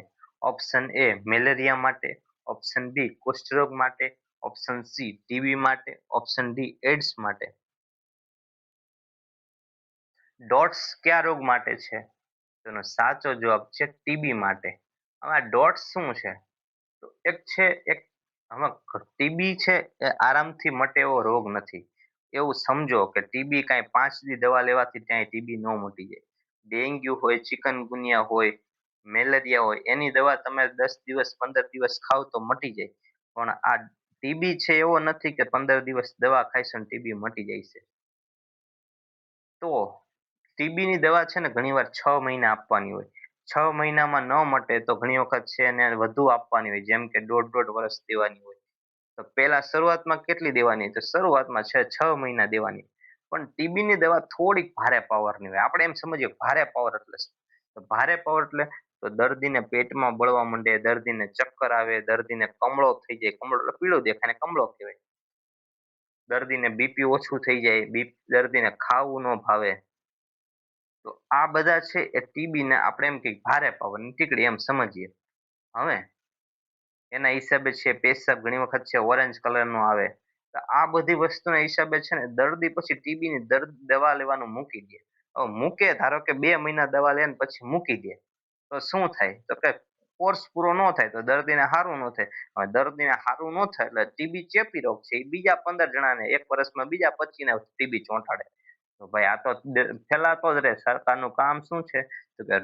S1: ઓપ્શન એ મેલેરિયા માટે, ઓપ્શન બી કુષ્ઠરોગ માટે, ઓપ્શન સી ટીબી માટે, ઓપ્શન ડી એડ્સ માટે. ડોટ્સ કયા રોગ માટે છે? તેનો સાચો જવાબ છે ટીબી માટે. હવે આ ડોટ્સ શું છે? તો એક છે એક હવે ટીબી છે એ આરામથી મટે એવો રોગ નથી. એવું સમજો કે ટીબી કાંઈ 5 દી દવા લેવાથી ક્યાંય ટીબી ન મટી જાય. ડેન્ગ્યુ હોય, ચિકનગુનિયા હોય, મેલેરિયા હોય, એની દવા તમે 10 દિવસ, 15 દિવસ ખાવ તો મટી જાય. પણ આ ટીબી છે એવો નથી કે 15 દિવસ દવા ખાઈશું ને ટીબી મટી જાય છે. તો ટીબીની દવા છે ને ઘણીવાર 6 મહિના આપવાની હોય. 6 મહિનામાં ન મટે તો ઘણી વખત છે એને વધુ આપવાની હોય. જેમ કે દોઢ વર્ષ દેવાની હોય. તો પહેલા શરૂઆતમાં કેટલી દેવાની? તો શરૂઆતમાં છે 6 મહિના દેવાની. પણ ટીબીની દવા થોડીક ભારે પાવરની હોય. આપણે એમ સમજીએ ભારે પાવર એટલે શું? તો ભારે પાવર એટલે તો દર્દીને પેટમાં બળવા માંડે, દર્દીને ચક્કર આવે, દર્દીને કમળો થઈ જાય. કમળો એટલે પીળો દેખાય ને કમળો કહેવાય. દર્દીને બીપી ઓછું થઈ જાય, દર્દીને ખાવું ન ભાવે. તો આ બધા છે એ ટીબીને આપણે એમ કહીએ ભારે પાવરની ટીકડી એમ સમજીએ. હવે એના હિસાબે છે પેશાબ ઘણી વખત છે ઓરેન્જ કલરનો આવે. તો આ બધી વસ્તુના હિસાબે છે ને દર્દી પછી ટીબીની દવા લેવાનું મૂકી દે. હવે મૂકે ધારો કે 2 મહિના દવા લે ને પછી મૂકી દે. તો શું થાય? તો કે કોર્સ પૂરો ન થાય તો દર્દીને સારું ન થાય. હવે દર્દીને સારું ન થાય એટલે ટીબી ચેપી રોગ છે. એ બીજા 15 જણાને 1 વર્ષમાં બીજા 25 ને ટીબી ચોંટાડે. તો ભાઈ આ તો ફેલાતો જ રહે. સરકારનું કામ શું છે? તો કે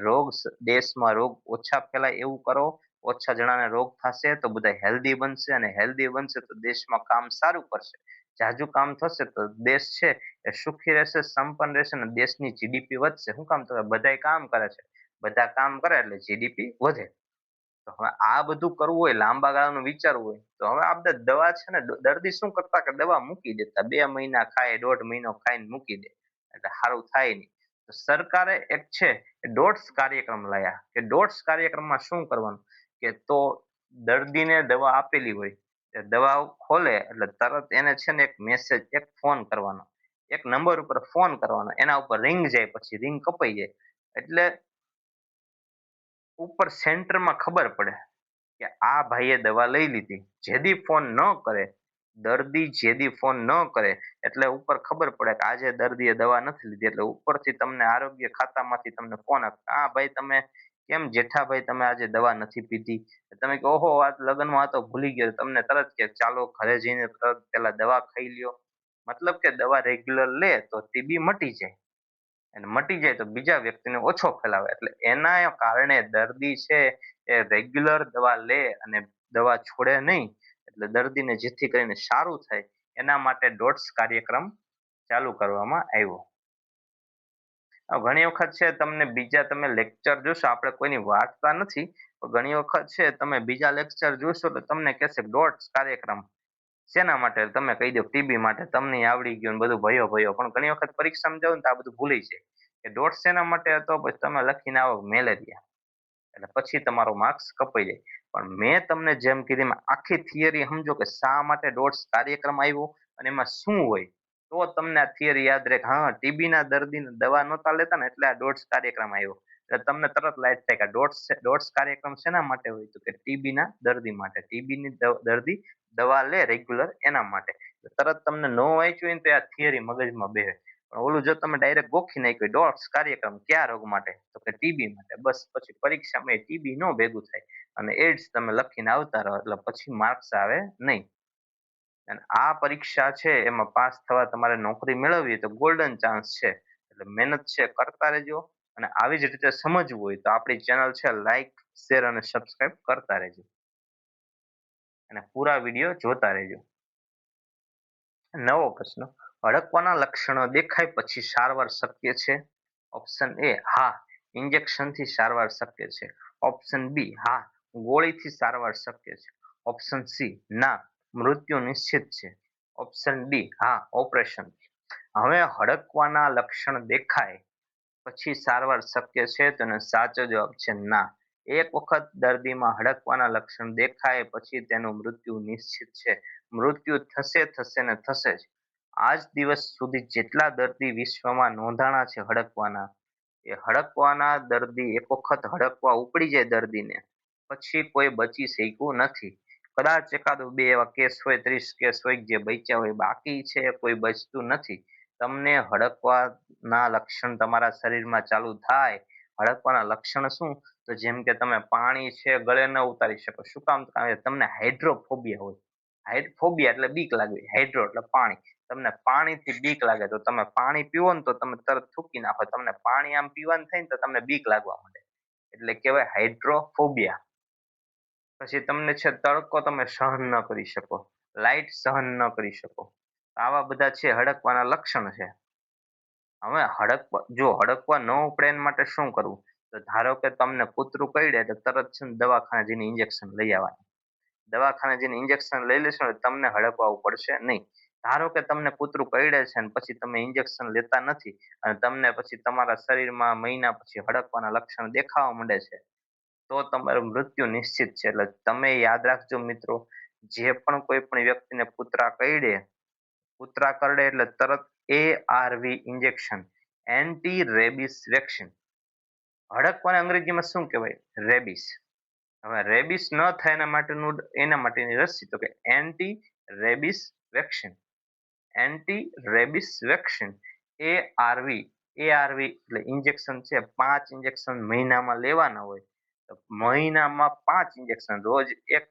S1: દેશમાં રોગ ઓછા ફેલાય એવું કરો. ઓછા જણાને રોગ થશે તો બધા હેલ્ધી બનશે અને હેલ્ધી બનશે તો દેશમાં કામ સારું કરશે. જાજુ કામ થશે તો દેશ છે એ સુખી રહેશે, સંપન્ન રહેશે અને દેશની જીડીપી વધશે. શું કામ? તો બધાય કામ કરે છે. બધા કામ કરે એટલે જીડીપી વધે. તો હવે આ બધું કરવું હોય, લાંબા ગાળાનું વિચારવું હોય તો હવે આ બધા દવા છે ને દર્દી શું કરતા કે દવા મૂકી દેતા. 2 મહિના ખાય, 1.5 મહિનો ખાઈને મૂકી દે. એટલે સારું થાય નહીં. તો સરકારે એક છે એ ડોટ્સ કાર્યક્રમ લાયા કે ડોટ્સ કાર્યક્રમમાં શું કરવાનું કે તો દર્દીને દવા આપેલી હોય એ દવા ખોલે એટલે તરત એને છે ને એક મેસેજ, એક ફોન કરવાનો. એક નંબર ઉપર ફોન કરવાનો. એના ઉપર રિંગ જાય પછી રિંગ કપાઈ જાય. એટલે ઉપર સેન્ટરમાં ખબર પડે કે આ ભાઈએ દવા લઈ લીધી. જેદી ફોન ન કરે, દર્દી જેદી ફોન ન કરે એટલે ઉપર ખબર પડે કે આજે દર્દીએ દવા નથી લીધી. એટલે ઉપરથી તમને આરોગ્ય ખાતામાંથી તમને ફોન આવે, "હા ભાઈ તમે કેમ જેઠાભાઈ તમે આજે દવા નથી પીધી?" તમે કહો, "ઓહો આ લગ્નમાં હતો ભૂલી ગયો." તમને તરત કે ચાલો ઘરે જઈને તરત પેલા દવા ખાઈ લ્યો. મતલબ કે દવા રેગ્યુલર લે તો ટીબી મટી જાય, અને મટી જાય તો બીજા વ્યક્તિને ઓછો ફેલાવે. એટલે એના કારણે દર્દી છે એ રેગ્યુલર દવા લે અને દવા છોડે નહીં. એટલે દર્દીને જેથી કરીને સારું થાય એના માટે ડોટ્સ કાર્યક્રમ ચાલુ કરવામાં આવ્યો. ઘણી વખત છે તમને બીજા તમે લેક્ચર જોશો, આપણે કોઈની વાર્તા નથી, પણ ઘણી વખત છે તમે બીજા લેક્ચર જોશો તો તમને કહેશે ડોટ્સ કાર્યક્રમ શેના માટે, તમે કહી દો ટીબી માટે, તમને આવડી ગયું ને બધું ભયો ભયો. પણ ઘણી વખત પરીક્ષામાં જાવ ને તો આ બધું ભૂલી જાય કે ડોટ્સ શેના માટે હતો, પછી તમે લખીને આવો મેલેરિયા, એટલે પછી તમારો માર્ક્સ કપાઈ જાય. પણ મેં તમને જેમ કીધી એમ આખી થિયરી સમજો કે શા માટે ડોટ્સ કાર્યક્રમ આવ્યો અને એમાં શું હોય, તો તમને આ થિયરી યાદ રહે કે હા ટીબી ના દર્દીને દવા નહોતા લેતા ને એટલે આ ડોટ્સ કાર્યક્રમ આવ્યો. એટલે તમને તરત લાઈટ થાય કે ડોટ્સ કાર્યક્રમ શેના માટે હોય, તો કે ટીબી ના દર્દી માટે, ટીબી ની દર્દી દવા લે રેગ્યુલર એના માટે. તરત તમને ન વાંચ્યું હોય ને તો આ થિયરી મગજમાં બેસે. પણ ઓલું જો તમે ડાયરેક્ટ ગોખી નાખ્યું ડોટ્સ કાર્યક્રમ કયા રોગ માટે, તો કે ટીબી માટે, બસ પછી પરીક્ષામાં ટીબી નો ભેગું થાય અને એડ્સ તમે લખીને આવતા રહો એટલે પછી માર્ક્સ આવે નહીં. અને આ પરીક્ષા છે એમાં પાસ થવા તમારે નોકરી મેળવવી તો ગોલ્ડન ચાન્સ છે. એટલે મહેનત છે કરતા રહેજો, અને આવી જ રીતે સમજવું હોય તો આપણી ચેનલ છે લાઈક, શેર અને સબસ્ક્રાઇબ કરતા રહેજો અને પૂરા વિડીયો જોતા રહેજો. નવો પ્રશ્ન, હડકવાના લક્ષણો દેખાય પછી સારવાર શક્ય છે? ઓપ્શન એ હા, ઇન્જેક્શનથી સારવાર શક્ય છે. ઓપ્શન બી હા, ગોળીથી સારવાર શક્ય છે. ઓપ્શન સી ના, મૃત્યુ નિશ્ચિત છે. ઓપ્શન ડી હા, ઓપરેશન. હવે હડકવાના લક્ષણ દેખાય પછી સારવાર શક્ય છે તો એનો સાચો જવાબ છે ના. એક વખત દર્દીમાં હડકવાના લક્ષણ દેખાય પછી તેનું મૃત્યુ નિશ્ચિત છે. મૃત્યુ થશે થશે ને થશે જ. આજ દિવસ સુધી જેટલા દર્દી વિશ્વમાં નોંધાણા છે હડકવાના, એ હડકવાના દર્દી એક વખત હડકવા ઉપડી જાય દર્દીને પછી કોઈ બચી શક્યું નથી. કદાચ એકાદ બે એવા કેસ હોય, 30 કેસ હોય જે બચ્યા હોય, બાકી છે કોઈ બચતું નથી. તમને હડકવાના લક્ષણ તમારા શરીરમાં ચાલુ થાય, હડકવાના લક્ષણ શું, તો જેમ કે તમે પાણી છે ગળે ન ઉતારી શકો. શું કામ? કારણ કે તમને હાઇડ્રોફોબિયા હોય. ફોબિયા એટલે બીક લાગવી, હાઇડ્રો એટલે પાણી. તમને પાણીથી બીક લાગે તો તમે પાણી પીવો ને તો તમે તરત થૂકી નાખો. તમને પાણી આમ પીવાનું થાય ને તો તમને બીક લાગવા માંડે, એટલે કહેવાય હાઇડ્રોફોબિયા. પછી તમને છે તડકો તમે સહન ન કરી શકો, લાઈટ સહન ન કરી શકો. આવા બધા છે હડકવાના લક્ષણ છે. હવે જો હડકવા ન ઉપડે એના માટે શું કરવું, તો ધારો કે તમને કૂતરું કરડે તો તરત છે ને દવાખાને જઈને ઇન્જેક્શન લઈ આવવાનું. દવાખાને જઈને ઇન્જેક્શન લઈ લેશો ને તમને હડકવા ઉપડશે નહીં. ધારો કે તમને કૂતરું કરડે છે ને પછી તમે ઇન્જેક્શન લેતા નથી અને તમને પછી તમારા શરીરમાં મહિના પછી હડકવાના લક્ષણ દેખાવા માંડે છે, તો તમારું મૃત્યુ નિશ્ચિત છે. એટલે તમે યાદ રાખજો મિત્રો, જે પણ કોઈ પણ વ્યક્તિને કૂતરા કરડે એટલે તરત ARV injection, anti rabies vaccine. હડકવાને અંગ્રેજીમાં શું કહેવાય? રેબિસ. હવે રેબિસ ન થાય એના માટેની રસી, તો કે anti rabies vaccine. Anti rabies vaccine ARV. ARV એટલે ઇન્જેક્શન છે, 5 ઇન્જેક્શન મહિનામાં લેવાના હોય. તો મહિનામાં 5 ઇન્જેક્શન, રોજ એક,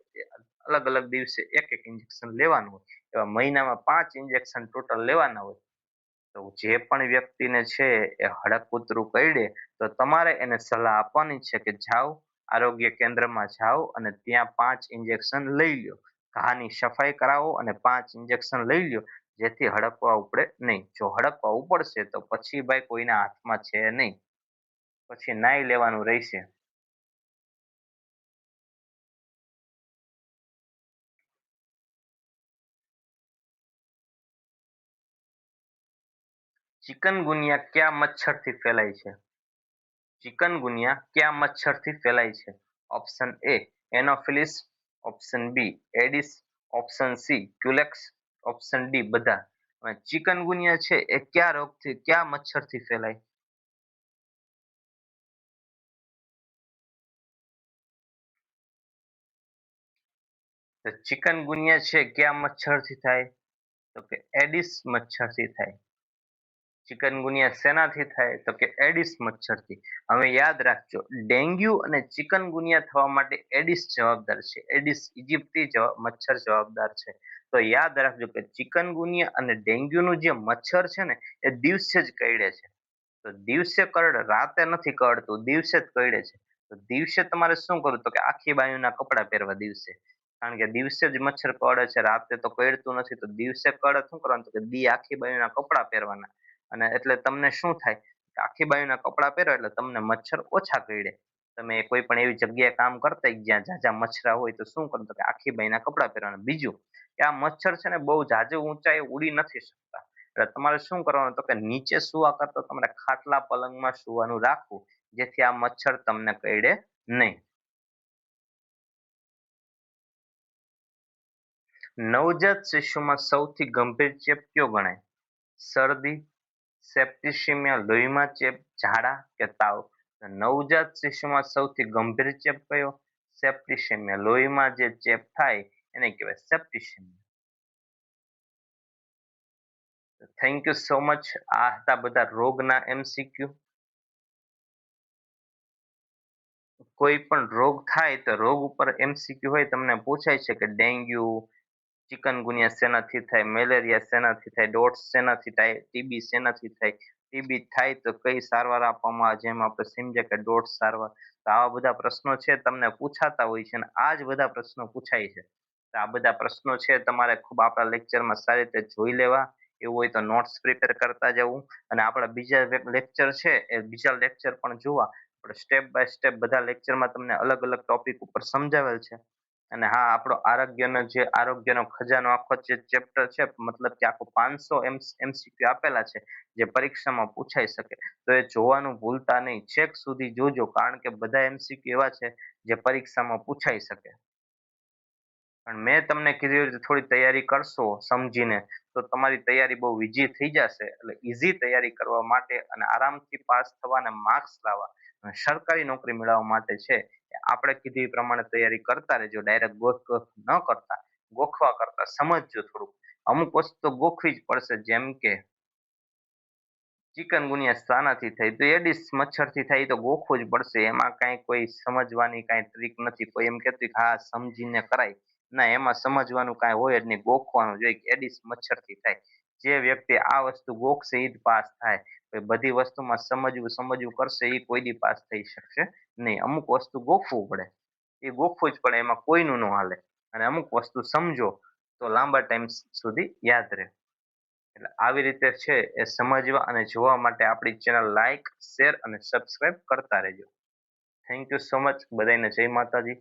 S1: અલગ અલગ દિવસે એક એક ઇન્જેક્શન લેવાનું હોય. એવા મહિનામાં 5 ઇન્જેક્શન ટોટલ લેવાના હોય. તો જે પણ વ્યક્તિને છે એ કૂતરું કરડે તો તમારે એને સલાહ આપવાની છે કે જાઓ, આરોગ્ય કેન્દ્રમાં જાઓ અને ત્યાં 5 ઇન્જેક્શન લઈ લ્યો. ઘાની સફાઈ કરાવો અને 5 ઇન્જેક્શન લઈ લ્યો, જેથી હડકવા ઉપડે નહીં. જો હડકવા ઉપડશે તો પછી ભાઈ કોઈના હાથમાં છે નહીં, પછી નાઈ લેવાનું રહેશે. ચિકનગુનિયા કયા મચ્છરથી ફેલાય છે? ચિકનગુનિયા કયા મચ્છરથી ફેલાય છે? Option A anopheles, option B aedes, option C culex, option D બધા. ચિકનગુનિયા છે એ કયા રોગથી, કયા મચ્છરથી ફેલાય? તો ચિકનગુનિયા છે કયા મચ્છરથી થાય, તો કે એડિસ મચ્છરથી થાય. ચિકનગુનિયા શેનાથી થાય તો કે એડિસ મચ્છરથી. હવે યાદ રાખજો, ડેન્ગ્યુ અને ચિકનગુનિયા થવા માટે એડિસ જવાબદાર છે. એડિસ ઇજિપ્તી મચ્છર જવાબદાર છે. તો યાદ રાખજો કે ચિકનગુનિયા અને ડેન્ગ્યુનું જે મચ્છર છે ને એ દિવસે જ કરડે છે. તો દિવસે કરડે, રાતે નથી કરડતું, દિવસે જ કરડે છે. તો દિવસે તમારે શું કરવું તો કે આખી બાયુના કપડાં પહેરવા દિવસે. કારણ કે દિવસે જ મચ્છર કરડે છે, રાતે તો કરડતું નથી. તો દિવસે કરડે શું કરવાનું તો કે આખી બાયુના કપડાં પહેરવાના. અને એટલે તમને શું થાય કે આખી બાયુના કપડાં પહેરો એટલે તમને મચ્છર ઓછા કરડે. તમે કોઈ પણ એવી જગ્યાએ કામ કરતા જ્યાં ઝાઝા મચ્છરા હોય તો શું કરવું તો કે આખી બાયુના કપડાં પહેરવાના. બીજું કે આ મચ્છર છે ને બહુ ઝાઝુ ઊંચાઈ ઉડી નથી શકતા. એટલે તમારે શું કરવાનું તો કે નીચે સુવા કરતા તમારે ખાટલા પલંગમાં સુવાનું રાખવું, જેથી આ મચ્છર તમને કરડે નહીં. નવજાત શિશુમાં સૌથી ગંભીર ચેપ કયો ગણાય? શરદી, સેપ્ટિસિમિયા લોહીમાં ચેપ, ઝાડા કે તાવ? નવજાત શિશુમાં સૌથી ગંભીર ચેપ કયો? સેપ્ટિસિમિયા, લોહીમાં જે ચેપ થાય એને કહેવાય septicaemia. Thank you so much. આ હતા બધા રોગના MCQ. કોઈ પણ રોગ થાય તો રોગ ઉપર MCQ હોય, તમને પૂછાય છે કે ડેન્ગ્યુ, ચિકનગુનિયા શેનાથી થાય, મેલેરિયા શેનાથી થાય, ડોટ્સ શેનાથી થાય, ટીબી શેનાથી થાય, ટીબી થાય તો કઈ સારવાર આપવામાં આવે, જેમ આપણે સમજ્યા કે ડોટ્સ સારવાર. તો આવા બધા પ્રશ્નો છે તમને પૂછાતા હોય છે અને આ જ બધા પ્રશ્નો પૂછાય છે. તો આ બધા પ્રશ્નો છે તમારે ખૂબ આપણા લેક્ચરમાં સારી રીતે જોઈ લેવા. એવું હોય તો નોટ્સ પ્રિપેર કરતા જવું. અને આપણા બીજા લેક્ચર છે એ બીજા લેક્ચર પણ જોવા. આપણે સ્ટેપ બાય સ્ટેપ બધા લેક્ચરમાં તમને અલગ અલગ ટોપિક ઉપર સમજાવેલ છે. અને હા, આપણો આરોગ્યનો ખજાનો આખો જે ચેપ્ટર છે, મતલબ કે આખો 500 MCQ આપેલા છે જે પરીક્ષામાં પૂછાઈ શકે. તો એ જોવાનું ભૂલતા નહીં, છેક સુધી જોજો, કારણ કે બધા MCQ એવા છે જે પરીક્ષામાં પૂછાઈ શકે. પણ મેં તમને કીધું રીતે થોડી તૈયારી કરશો સમજીને તો તમારી તૈયારી બહુ ઈઝી થઈ જશે. એટલે ઈઝી તૈયારી કરવા માટે અને આરામથી પાસ થવા અને માર્ક્સ લાવવા અને સરકારી નોકરી મેળવવા માટે છે આપણે કીધી એ પ્રમાણે તૈયારી કરતા રહેજો. ડાયરેક્ટ ગોખ ન કરતા, ગોખવા કરતા સમજજો થોડુંક. અમુક વસ્તુ તો ગોખવી જ પડશે, જેમ કે ચિકનગુનિયા શાનાથી થાય તો એડિસ મચ્છરથી થાય, તો ગોખવું જ પડશે. એમાં કાંઈ કોઈ સમજવાની કાંઈ ટ્રીક નથી. કોઈ એમ કહેતું કે હા સમજીને કરાય, ના, એમાં સમજવાનું કાંઈ હોય જ નહીં, ગોખવાનું જોઈએ કે એડિસ મચ્છરથી થાય. જે વ્યક્તિ આ વસ્તુ ગોખશે એ જ પાસ થાય. બધી વસ્તુમાં સમજવું કરશે એ કોઈ દી પાસ થઈ શકશે નહીં. અમુક વસ્તુ ગોખવું પડે, એ ગોખવું જ પડે, એમાં કોઈનું ન હાલે. અને અમુક વસ્તુ સમજો તો લાંબા ટાઈમ સુધી યાદ રહે. એટલે આવી રીતે છે એ સમજવા અને જોવા માટે આપણી ચેનલ લાઈક, શેર અને સબસ્ક્રાઇબ કરતા રહેજો. Thank you so much. બધાને જય માતાજી.